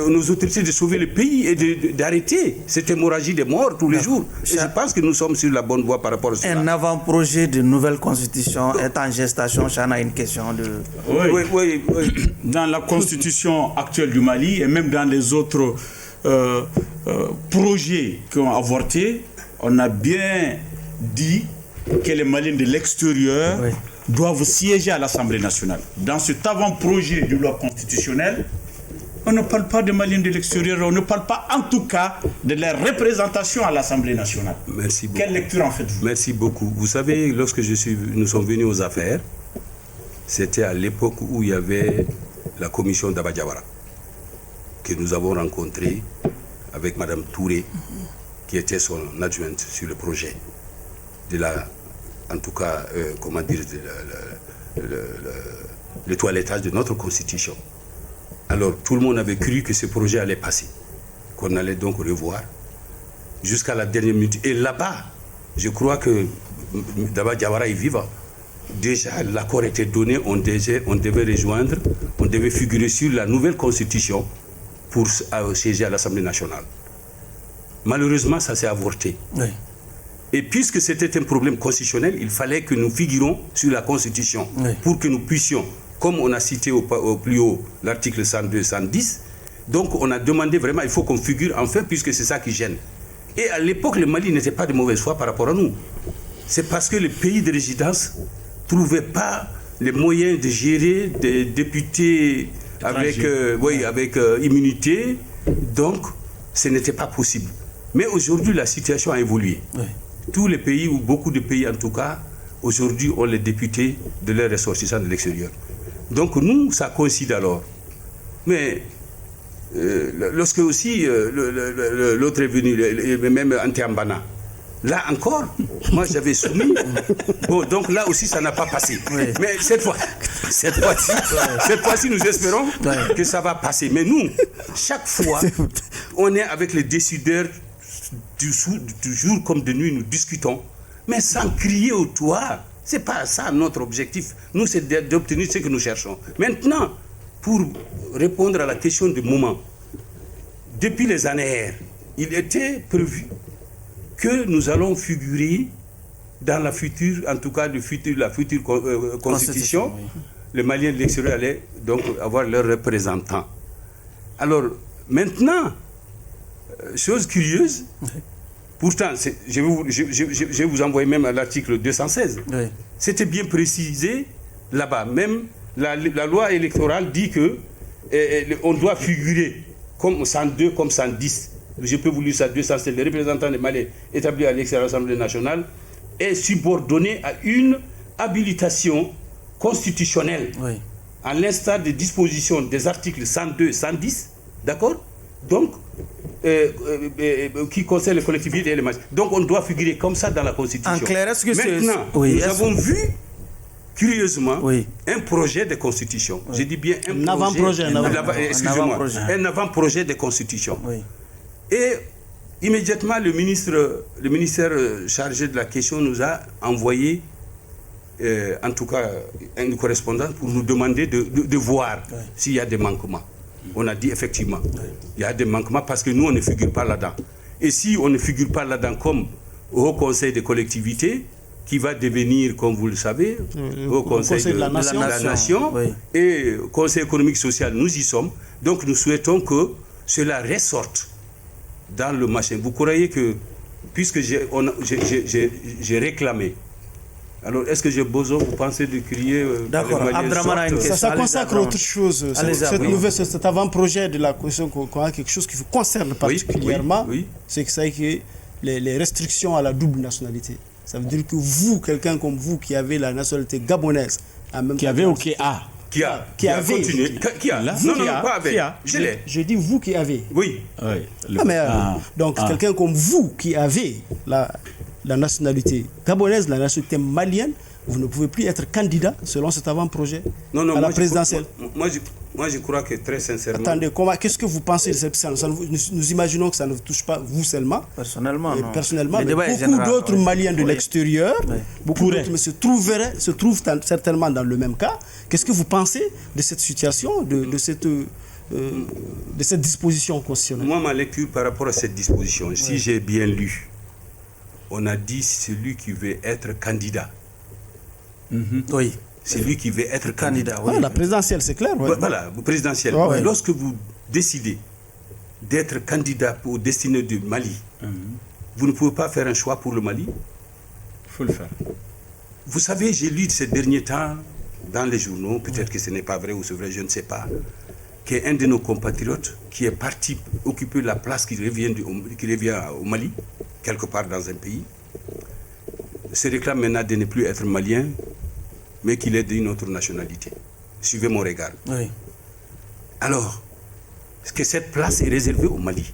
nos autorités de sauver le pays et d'arrêter cette hémorragie des morts tous les jours. Et je pense que nous sommes sur la bonne voie par rapport à cela. Un avant-projet de nouvelle constitution est en gestation. Chana, une question de... Oui. Dans la constitution actuelle du Mali et même dans les autres projets qui ont avorté, on a bien dit que les Maliens de l'extérieur doivent siéger à l'Assemblée nationale. Dans cet avant-projet de loi constitutionnelle, on ne parle pas de Maliens de l'extérieur, on ne parle pas en tout cas de leur représentation à l'Assemblée nationale. Merci beaucoup. Quelle lecture en faites-vous? Merci beaucoup. Vous savez, lorsque nous sommes venus aux affaires, c'était à l'époque où il y avait la commission d'Aba Diawara, que nous avons rencontrée avec Mme Touré, qui était son adjointe sur le projet de la... En tout cas, le toilettage de notre constitution. Alors, tout le monde avait cru que ce projet allait passer, qu'on allait donc revoir jusqu'à la dernière minute. Et là-bas, je crois que Daba Diawara est vivant. Déjà, l'accord était donné, on devait rejoindre, on devait figurer sur la nouvelle constitution pour siéger à l'Assemblée nationale. Malheureusement, ça s'est avorté. Oui. Et puisque c'était un problème constitutionnel, il fallait que nous figurions sur la Constitution pour que nous puissions, comme on a cité au plus haut l'article 102-110, donc on a demandé vraiment, il faut qu'on figure enfin, puisque c'est ça qui gêne. Et à l'époque, le Mali n'était pas de mauvaise foi par rapport à nous. C'est parce que les pays de résidence ne trouvaient pas les moyens de gérer des députés avec immunité, donc ce n'était pas possible. Mais aujourd'hui, la situation a évolué. Oui. Tous les pays, ou beaucoup de pays en tout cas, aujourd'hui ont les députés de leurs ressortissants de l'extérieur. Donc nous, ça coïncide alors. Mais lorsque aussi l'autre est venu, même Antiambana, là encore, moi j'avais soumis. Bon, donc là aussi ça n'a pas passé. Oui. Mais cette fois-ci, nous espérons que ça va passer. Mais nous, chaque fois, on est avec les décideurs du jour comme de nuit, nous discutons, mais sans crier au toit. C'est pas ça notre objectif. Nous, c'est d'obtenir ce que nous cherchons. Maintenant, pour répondre à la question du moment, depuis les années, il était prévu que nous allons figurer dans la future, en tout cas la future constitution. Oui. Les Maliens de l'extérieur allaient donc avoir leurs représentants. Alors, maintenant, chose curieuse, pourtant, je vais vous envoyer même à l'article 216. Oui. C'était bien précisé là-bas. Même la loi électorale dit que on doit figurer comme 102, comme 110. Je peux vous lire ça, 216. Le représentant des Maliens établi à l'extérieur de l'Assemblée nationale est subordonné à une habilitation constitutionnelle, oui, à l'instar des dispositions des articles 102 et 110, d'accord? Donc, qui concerne les collectivités et les magistrats. Donc, on doit figurer comme ça dans la Constitution. En clair, est-ce que maintenant, nous avons vu, curieusement, oui, un projet de constitution. Oui. Je dis bien un avant-projet. Un avant-projet de constitution. Oui. Et immédiatement, le ministère chargé de la question nous a envoyé, en tout cas, une correspondance pour nous demander de voir, oui, s'il y a des manquements. On a dit effectivement, oui, il y a des manquements parce que nous, on ne figure pas là-dedans. Et si on ne figure pas là-dedans comme au Haut Conseil des collectivités, qui va devenir, comme vous le savez, au Conseil de la Nation, oui, et Conseil économique social, nous y sommes. Donc nous souhaitons que cela ressorte dans le machin. Vous croyez que, puisque j'ai réclamé, alors est-ce que j'ai besoin, vous pensez, de crier d'accord, ça consacre autre chose. Cet avant-projet de la Constitution, qu'on a quelque chose qui vous concerne particulièrement, oui, oui, c'est que ça que les restrictions à la double nationalité. Ça veut dire que vous, quelqu'un comme vous, qui avez la nationalité gabonaise, qui avait ou qui a, qui avait continué, qui a, non, pas avec, je dis vous qui avez. Oui. Donc quelqu'un comme vous qui avez la nationalité gabonaise, la nationalité malienne, vous ne pouvez plus être candidat selon cet avant-projet à la présidentielle. Moi, je crois que très sincèrement... Attendez, qu'est-ce que vous pensez de cette question? Nous imaginons que ça ne vous touche pas vous seulement. Personnellement, non. Personnellement, mais beaucoup d'autres Maliens de l'extérieur, beaucoup d'autres se trouvent certainement dans le même cas. Qu'est-ce que vous pensez de cette situation, de cette disposition constitutionnelle? Moi, ma lecture par rapport à cette disposition, si j'ai bien lu, on a dit celui qui veut être candidat. Oui. C'est lui qui veut être candidat. Oui. La présidentielle, c'est clair. Oui. Voilà, présidentielle. Lorsque vous décidez d'être candidat au destiné du Mali, vous ne pouvez pas faire un choix pour le Mali. Il faut le faire. Vous savez, j'ai lu ces derniers temps dans les journaux, peut-être que ce n'est pas vrai ou c'est vrai, je ne sais pas, qu'un de nos compatriotes qui est parti occuper la place qui revient au Mali, quelque part dans un pays, se réclame maintenant de ne plus être malien, mais qu'il est d'une autre nationalité. Suivez mon regard. Oui. Alors, est-ce que cette place est réservée au Mali?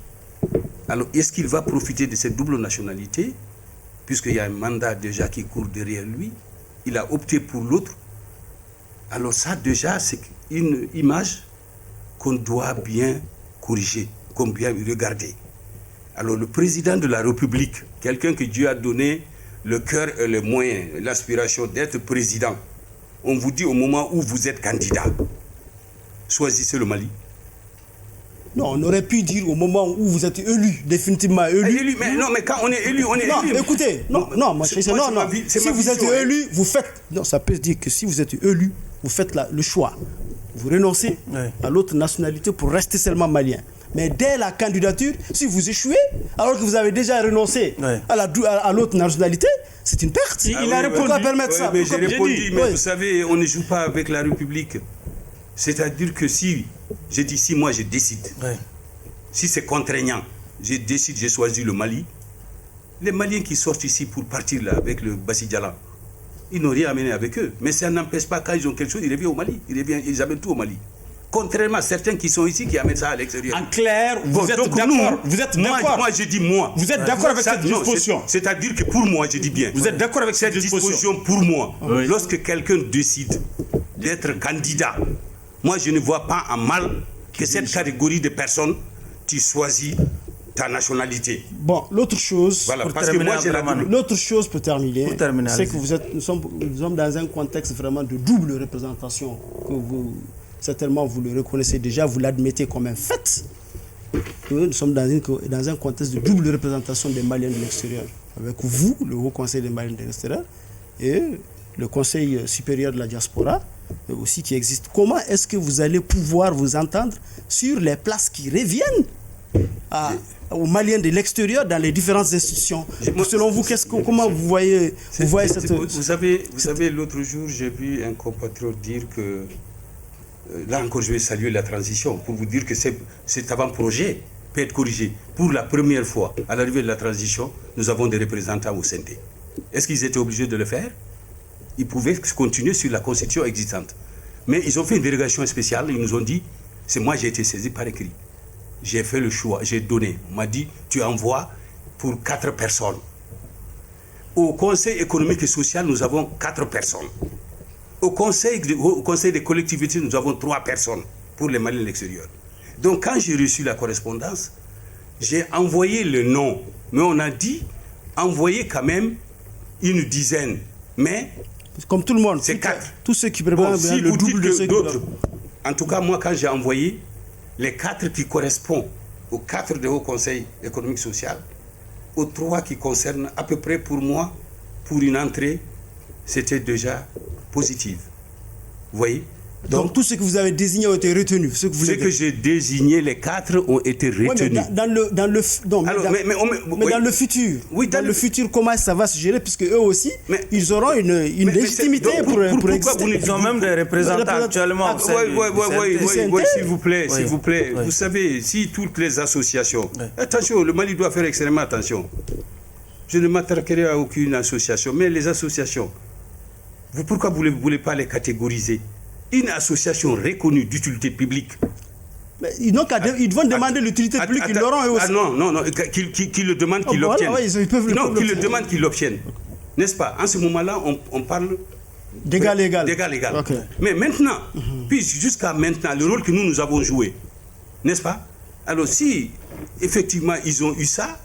Alors, est-ce qu'il va profiter de cette double nationalité, puisqu'il y a un mandat déjà qui court derrière lui, il a opté pour l'autre? Alors ça, déjà, c'est une image qu'on doit bien corriger, qu'on doit bien regarder. Alors, le président de la République, quelqu'un que Dieu a donné le cœur et les moyens, l'aspiration d'être président, on vous dit au moment où vous êtes candidat, choisissez le Mali. Non, on aurait pu dire au moment où vous êtes élu, définitivement élu. Mais quand on est élu, on est élu. Écoutez, si vous êtes élu, vous faites... Non, ça peut se dire que si vous êtes élu, vous faites le choix. Vous renoncez à l'autre nationalité pour rester seulement malien. Mais dès la candidature, si vous échouez, alors que vous avez déjà renoncé à l'autre nationalité, c'est une perte. Il a répondu. Pourquoi permettre ça? Mais j'ai répondu, mais vous savez, on ne joue pas avec la République. C'est-à-dire que si moi je décide, si c'est contraignant, je décide, j'ai choisi le Mali, les Maliens qui sortent ici pour partir là avec le Bassidjala, ils n'ont rien amené avec eux. Mais ça n'empêche pas, quand ils ont quelque chose, ils reviennent au Mali. Ils amènent tout au Mali. Contrairement à certains qui sont ici, qui amènent ça à l'extérieur. En clair, vous êtes d'accord. Vous êtes d'accord. Moi, je dis moi. Vous êtes d'accord avec cette disposition. C'est-à-dire que pour moi, je dis bien. Vous êtes d'accord avec cette disposition. Pour moi, lorsque quelqu'un décide d'être candidat, moi, je ne vois pas en mal que cette catégorie de personnes, tu choisis ta nationalité. Bon, l'autre chose, voilà, parce que moi, l'autre chose pour terminer, c'est que nous sommes dans un contexte vraiment de double représentation que vous, certainement, vous le reconnaissez déjà, vous l'admettez comme un fait. Nous sommes dans un contexte de double représentation des Maliens de l'extérieur. Avec vous, le Haut Conseil des Maliens de l'extérieur, et le Conseil supérieur de la diaspora, aussi qui existe. Comment est-ce que vous allez pouvoir vous entendre sur les places qui reviennent aux Maliens de l'extérieur dans les différentes institutions? Selon vous, comment vous voyez cette... Vous savez, l'autre jour, j'ai vu un compatriote dire que... Là encore, je vais saluer la transition pour vous dire que cet avant-projet peut être corrigé. Pour la première fois, à l'arrivée de la transition, nous avons des représentants au CNT. Est-ce qu'ils étaient obligés de le faire? Ils pouvaient continuer sur la constitution existante. Mais ils ont fait une délégation spéciale, ils nous ont dit, c'est moi j'ai été saisi par écrit. J'ai fait le choix, j'ai donné. On m'a dit, tu envoies pour 4 personnes. Au Conseil économique et social, nous avons 4 personnes. Au conseil des collectivités, nous avons 3 personnes pour les Maliens de l'extérieur. Donc quand j'ai reçu la correspondance, j'ai envoyé le nom. Mais on a dit, envoyer quand même une dizaine. Mais... Comme tout le monde, c'est 4. Tous ceux qui préparent si le double de ceux d'autres. En tout cas, moi, quand j'ai envoyé les 4 qui correspondent aux 4 de Haut Conseil économique et social, aux 3 qui concernent à peu près pour moi, pour une entrée, c'était déjà positif. Vous voyez? Donc tous ceux que vous avez désignés ont été retenus. Ceux que j'ai désignés, les 4 ont été retenus. Ouais, dans le futur, dans le futur, comment ça va se gérer, puisque eux aussi, ils auront une légitimité pour exister. Ils ont même des représentants actuellement. Oui, s'il vous plaît. Vous savez, si toutes les associations... Attention, le Mali doit faire extrêmement attention. Je ne m'attaquerai à aucune association, mais les associations, pourquoi vous ne voulez pas les catégoriser? Une association reconnue d'utilité publique. Mais ils vont demander l'utilité publique, ils l'auront eux aussi. Non, qu'ils le demandent, qu'ils l'obtiennent. Non, qu'ils le demandent, qu'ils l'obtiennent. N'est-ce pas? En ce moment-là, on parle d'égal égal. Okay. Mais maintenant, puis jusqu'à maintenant, le rôle que nous avons joué, n'est-ce pas? Alors si, effectivement, ils ont eu ça,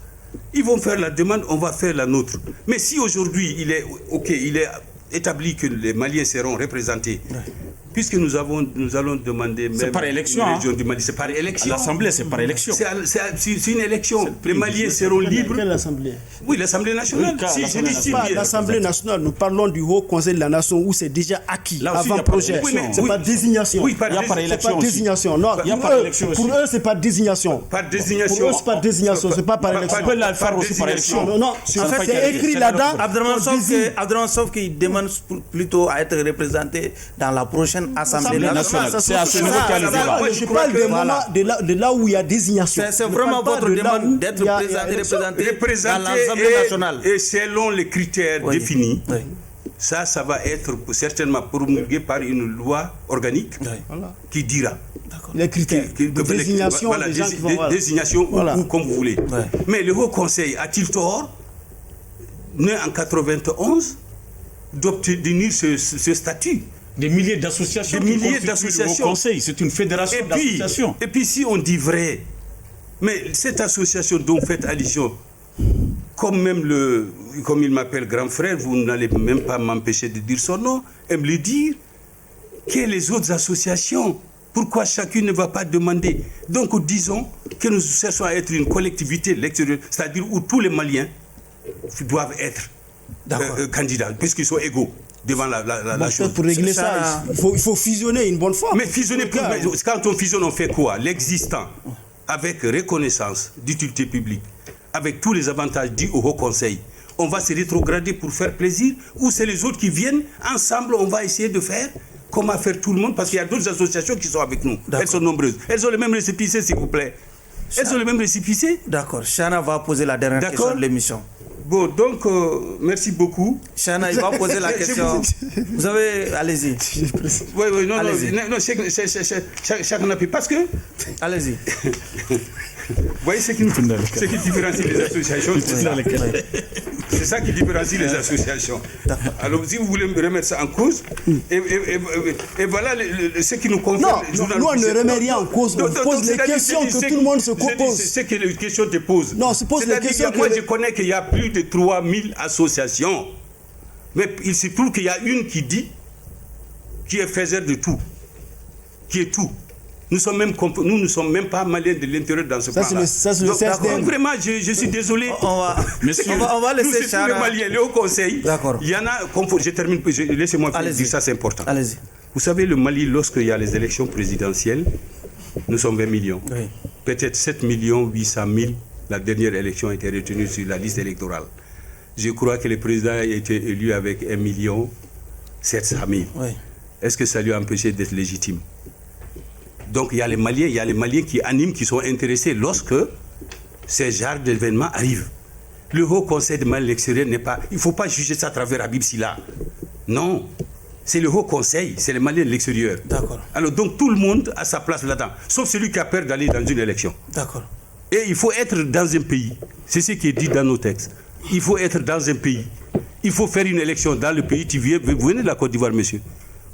ils vont faire la demande, on va faire la nôtre. Mais si aujourd'hui, il est établi que les Maliens seront représentés, puisque nous allons demander même... C'est par élection. Du Mali, c'est par élection. L'Assemblée, c'est par élection. C'est une élection. Les Maliens seront libres. Quelle Assemblée? Oui, l'Assemblée nationale. L'Assemblée nationale, nous parlons du Haut Conseil de la Nation où c'est déjà acquis avant projet. C'est pas désignation. Oui, par désignation. Non, pour eux, c'est pas désignation. Par désignation. Pour eux, c'est pas désignation, c'est pas par élection. On peut la faire aussi par élection. Non, en fait, c'est écrit là-dedans. Abdraman Sow qui demande plutôt à être représenté dans la prochaine Assemblée nationale. C'est à ce niveau qu'il y a le débat. Je parle de là où il y a désignation. C'est vraiment votre demande d'être représenté dans l'Assemblée nationale. Et selon les critères définis, ça va être certainement promulgué par une loi organique qui dira. Les critères de désignation, désignation ou comme vous voulez. Mais le Haut Conseil a-t-il tort, né en 91, d'obtenir ce statut? Des milliers d'associations. Le Conseil, c'est une fédération d'associations. Et puis si on dit vrai, mais cette association dont vous faites allusion, comme il m'appelle grand frère, vous n'allez même pas m'empêcher de dire son nom, et me le dire, que les autres associations, pourquoi chacune ne va pas demander? Donc disons que nous cherchons à être une collectivité l'extérieur, c'est-à-dire où tous les Maliens doivent être candidats, puisqu'ils sont égaux devant la chose. Pour régler ça, il faut fusionner une bonne fois. Mais fusionner, quand on fusionne, on fait quoi? L'existant, avec reconnaissance d'utilité publique, avec tous les avantages dus au Haut Conseil, on va se rétrograder pour faire plaisir, ou c'est les autres qui viennent, ensemble, on va essayer de faire comment faire tout le monde, parce qu'il y a d'autres associations qui sont avec nous. Elles sont nombreuses. Elles ont le même récépissé, s'il vous plaît. Elles ont le même récépissé. D'accord. Chana va poser la dernière question de l'émission. Bon, donc, merci beaucoup. Chana, il va poser la question. Vous avez... Allez-y. Oui, non, allez-y. Non, chacun n'a plus. Parce que... Allez-y. Vous voyez ce qui différencie les associations, c'est ça qui différencie les associations. Alors, si vous voulez me remettre ça en cause, et voilà ce qui nous concerne. Non, nous on ne remet rien en cause, on pose les questions que tout le monde se pose. C'est que les questions te posent. Non, on se pose les questions. Moi, je connais qu'il y a plus de 3000 associations. Mais il se trouve qu'il y a une qui dit, qui est faiseur de tout, qui est tout. Nous ne sommes même pas maliens de l'intérieur dans ce plan-là. Ça, c'est le CSDM. Vraiment, je suis désolé. On va laisser tous les Maliens, le Haut Conseil. D'accord. Il y en a, je termine, laissez-moi dire ça, c'est important. Allez-y. Vous savez, le Mali, lorsqu'il y a les élections présidentielles, nous sommes 20 millions. Oui. Peut-être 7 800 000, la dernière élection a été retenue sur la liste électorale. Je crois que le président a été élu avec 1 700 000. Oui. Est-ce que ça lui a empêché d'être légitime? Donc il y a les Maliens qui animent, qui sont intéressés lorsque ces genres d'événements arrivent. Le Haut Conseil de Mali extérieur n'est pas... Il ne faut pas juger ça à travers Habib Silla. Non. C'est le Haut Conseil, c'est les Maliens de l'extérieur. D'accord. Alors donc tout le monde a sa place là-dedans, sauf celui qui a peur d'aller dans une élection. D'accord. Et il faut être dans un pays. C'est ce qui est dit dans nos textes. Il faut être dans un pays. Il faut faire une élection dans le pays. Vous venez de la Côte d'Ivoire, monsieur.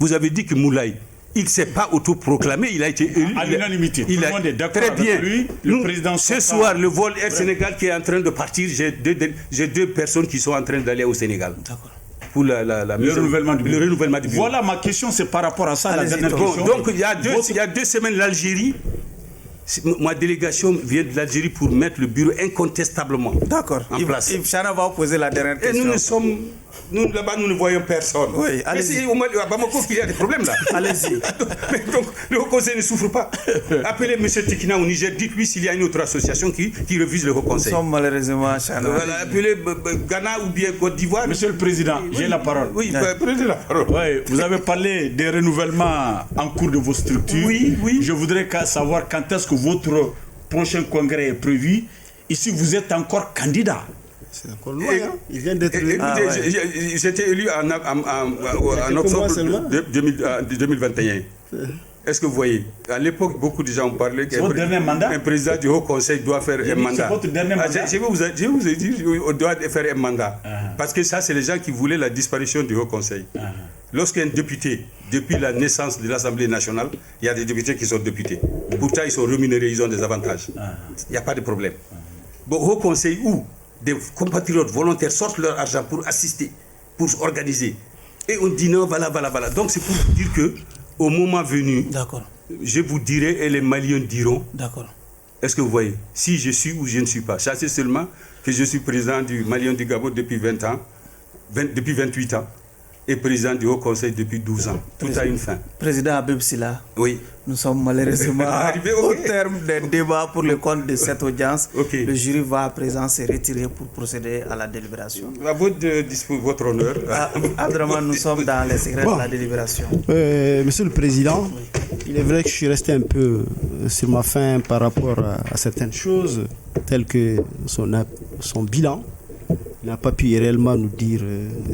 Vous avez dit que Moulay, il ne s'est pas autoproclamé, il a été élu. À l'unanimité. Tout le monde est d'accord très bien. Avec lui. Le président ce soir, le vol Air Sénégal qui est en train de partir, j'ai deux personnes qui sont en train d'aller au Sénégal. D'accord. Pour le renouvellement du bureau. Voilà ma question, c'est par rapport à ça, la dernière question. Donc, il y a 2 semaines, l'Algérie, ma délégation vient de l'Algérie pour mettre le bureau incontestablement en place. Yves Chana va poser la dernière question. Et là-bas, nous ne voyons personne. Oui, allez-y. Mais c'est au Mali, à Bamako qu'il y a des problèmes là. Allez-y. Donc, le Haut Conseil ne souffre pas. Appelez M. Tekina au Niger, dites-lui s'il y a une autre association qui refuse le Haut Conseil. Nous sommes malheureusement, Chana. Voilà, appelez Ghana ou bien Côte d'Ivoire. Monsieur le Président, j'ai la parole. Oui, prenez la parole. Oui, vous avez parlé des renouvellements en cours de vos structures. Oui. Je voudrais savoir quand est-ce que votre prochain congrès est prévu. Ici, vous êtes encore candidat. C'est encore loin, hein. Il vient d'être élu. J'étais élu en octobre 2021. Est-ce que vous voyez? À l'époque, beaucoup de gens parlaient qu'un président du Haut Conseil doit faire un mandat. C'est votre dernier mandat. Je vais vous dire, on doit faire un mandat. Parce que ça, c'est les gens qui voulaient la disparition du Haut Conseil. Lorsqu'un député, depuis la naissance de l'Assemblée nationale, il y a des députés qui sont députés. Pourtant, ils sont rémunérés, ils ont des avantages. Il n'y a pas de problème. Bon, Haut Conseil où des compatriotes volontaires sortent leur argent pour assister, pour s'organiser. Et on dit non, voilà. Donc c'est pour vous dire que au moment venu, je vous dirai et les Maliens diront. D'accord. Est-ce que vous voyez? Si je suis ou je ne suis pas. Ça, c'est seulement que je suis président du Malien du Gabon depuis 20 ans, depuis 28 ans, et président du Haut Conseil depuis 12 ans. Tout a une fin. Président Habib Silla. Oui. Nous sommes malheureusement au terme d'un débat pour le compte de cette audience. Le jury va à présent se retirer pour procéder à la délibération. À votre honneur. Abdraman, nous sommes dans les secrets de la délibération. Monsieur le Président, il est vrai que je suis resté un peu sur ma faim par rapport à certaines choses, telles que son bilan. Il n'a pas pu réellement nous dire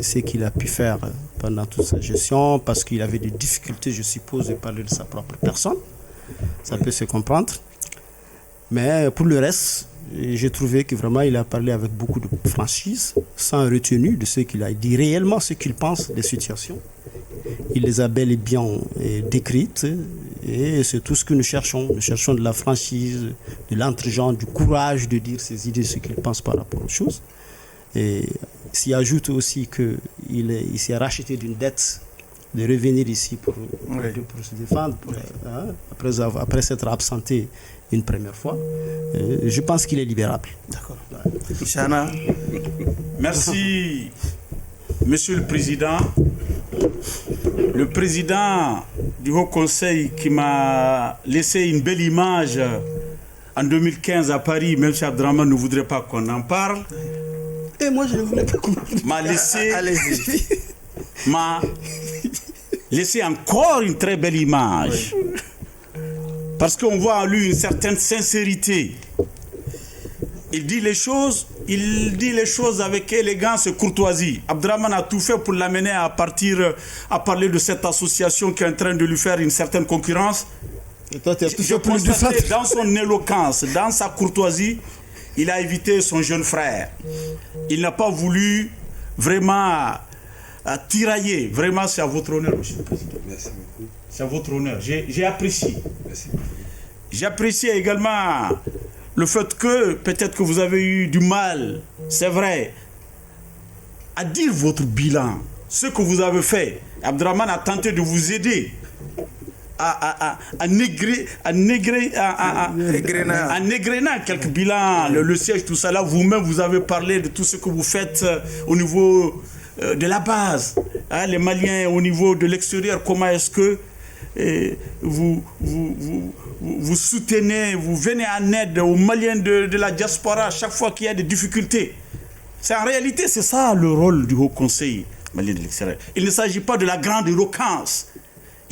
ce qu'il a pu faire pendant toute sa gestion, parce qu'il avait des difficultés, je suppose, de parler de sa propre personne. Ça peut se comprendre. Mais pour le reste, j'ai trouvé que vraiment il a parlé avec beaucoup de franchise, sans retenue de ce qu'il a dit réellement, ce qu'il pense des situations. Il les a bel et bien décrites, et c'est tout ce que nous cherchons. Nous cherchons de la franchise, de l'entre-gens, du courage de dire ses idées, ce qu'il pense par rapport aux choses. Et s'y ajoute aussi qu'il s'est racheté d'une dette de revenir ici pour se défendre, après s'être absenté une première fois. Je pense qu'il est libérable. D'accord. Chana. Merci, Monsieur le Président. Le président du Haut Conseil qui m'a laissé une belle image en 2015 à Paris, même si Abdraman ne voudrait pas qu'on en parle. Et moi, je ne voulais pas qu'on m'a laissé encore une très belle image. Parce qu'on voit en lui une certaine sincérité. Il dit les choses, il dit les choses avec élégance et courtoisie. Abdraman a tout fait pour l'amener à parler de cette association qui est en train de lui faire une certaine concurrence. Et toi, tu as tout Je fait pour lui du constate fait. dans son éloquence, dans sa courtoisie, il a évité son jeune frère. Il n'a pas voulu vraiment tirailler. Vraiment, c'est à votre honneur, monsieur le président. Merci beaucoup. C'est à votre honneur. J'ai apprécié. Merci beaucoup. J'apprécie également le fait que peut-être que vous avez eu du mal, c'est vrai, à dire votre bilan, ce que vous avez fait. Abdraman a tenté de vous aider à négréner quelques bilans, le siège, tout ça là. Vous-même, vous avez parlé de tout ce que vous faites au niveau de la base. Hein, les Maliens au niveau de l'extérieur, comment est-ce que vous soutenez, vous venez en aide aux Maliens de la diaspora à chaque fois qu'il y a des difficultés. En réalité, c'est ça le rôle du Haut Conseil malien de l'extérieur. Il ne s'agit pas de la grande éloquence.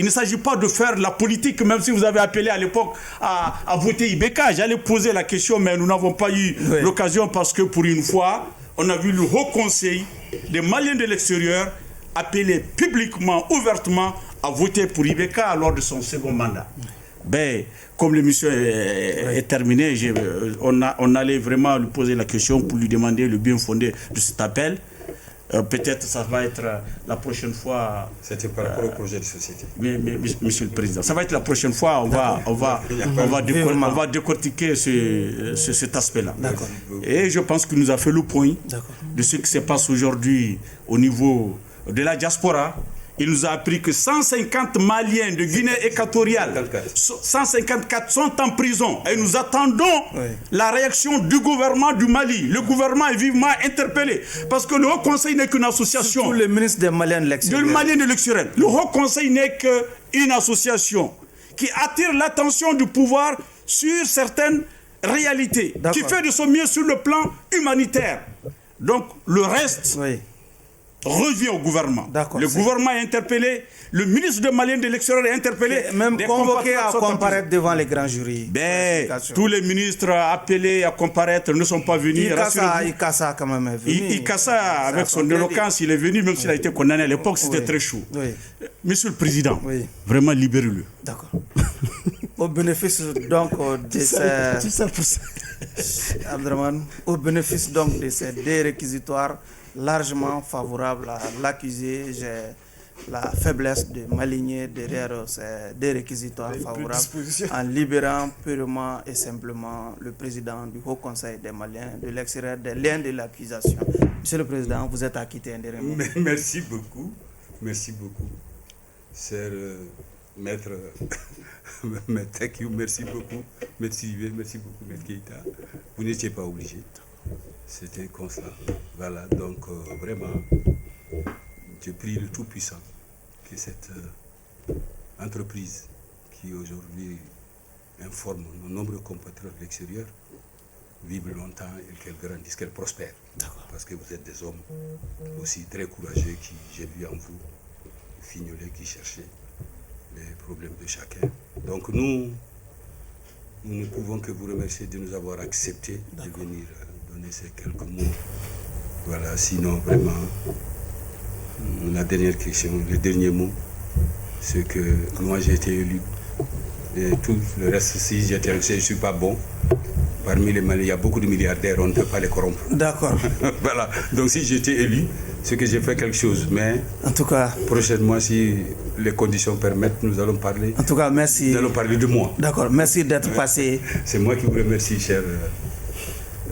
Il ne s'agit pas de faire la politique, même si vous avez appelé à l'époque à voter Ibeka. J'allais poser la question, mais nous n'avons pas eu l'occasion parce que pour une fois, on a vu le Haut Conseil des Maliens de l'extérieur appeler publiquement, ouvertement, à voter pour Ibeka lors de son second mandat. Ben, comme l'émission est terminée, on allait vraiment lui poser la question pour lui demander le bien fondé de cet appel. Peut-être ça va être la prochaine fois. C'était par rapport au projet de société. Mais, monsieur le Président, ça va être la prochaine fois. On va décortiquer cet aspect-là. Et je pense qu'il nous a fait le point de ce qui se passe aujourd'hui au niveau de la diaspora. Il nous a appris que 150 Maliens de Guinée équatoriale, 154 sont en prison. Et nous attendons la réaction du gouvernement du Mali. Le gouvernement est vivement interpellé. Parce que le Haut Conseil n'est qu'une association. Surtout le ministre des Maliens de l'extérieur. Le Haut Conseil n'est qu'une association qui attire l'attention du pouvoir sur certaines réalités. Qui fait de son mieux sur le plan humanitaire. Donc le reste... revient au gouvernement. Le gouvernement est interpellé, le ministre des Maliens de l'extérieur est interpellé. Même convoqué à comparaître devant les grands jurys. Tous les ministres appelés à comparaître ne sont pas venus. Ikassa quand même est venu. Ikassa, avec son éloquence, il est venu, même s'il a été condamné à l'époque, c'était très chaud. Monsieur le Président, vraiment libérez-le. D'accord. Au bénéfice donc de Abdraman, au bénéfice donc de ces deux réquisitoires largement favorable à l'accusé, j'ai la faiblesse de m'aligner derrière ces deux réquisitoires favorables en libérant purement et simplement le président du Haut Conseil des Maliens de l'extérieur des liens de l'accusation. Monsieur le Président, vous êtes acquitté un dernier mot. Merci beaucoup, cher maître Tekiou, merci beaucoup, merci beaucoup, maître Keïta. Vous n'étiez pas obligé. C'était un constat. Voilà, donc vraiment, je prie le Tout-Puissant que cette entreprise qui aujourd'hui informe nos nombreux compatriotes de l'extérieur vive longtemps et qu'elle grandisse, qu'elle prospère. Parce que vous êtes des hommes aussi très courageux qui, j'ai vu en vous, fignolés qui cherchaient les problèmes de chacun. Donc nous ne pouvons que vous remercier de nous avoir accepté de venir donner ces quelques mots. Voilà, sinon vraiment, la dernière question, le dernier mot, c'est que moi j'ai été élu. Et tout le reste, si je ne suis pas bon, parmi les Maliens, il y a beaucoup de milliardaires, on ne peut pas les corrompre. D'accord. Voilà, donc si j'étais élu, c'est que j'ai fait quelque chose. Mais en tout cas, prochainement, si les conditions permettent, nous allons parler. En tout cas, merci. Nous allons parler de moi. D'accord, merci d'être passé. C'est moi qui vous remercie, cher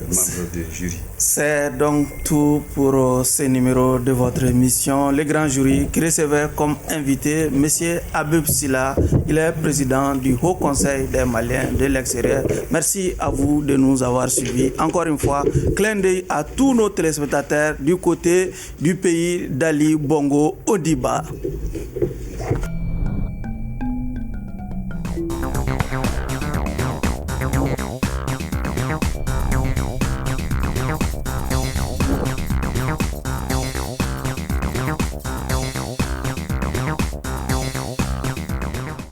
membre du jury. C'est donc tout pour ce numéro de votre émission. Le grand jury qui recevait comme invité M. Habib Silla. Il est président du Haut Conseil des Maliens de l'extérieur. Merci à vous de nous avoir suivis. Encore une fois, clin d'œil à tous nos téléspectateurs du côté du pays d'Ali Bongo Odiba.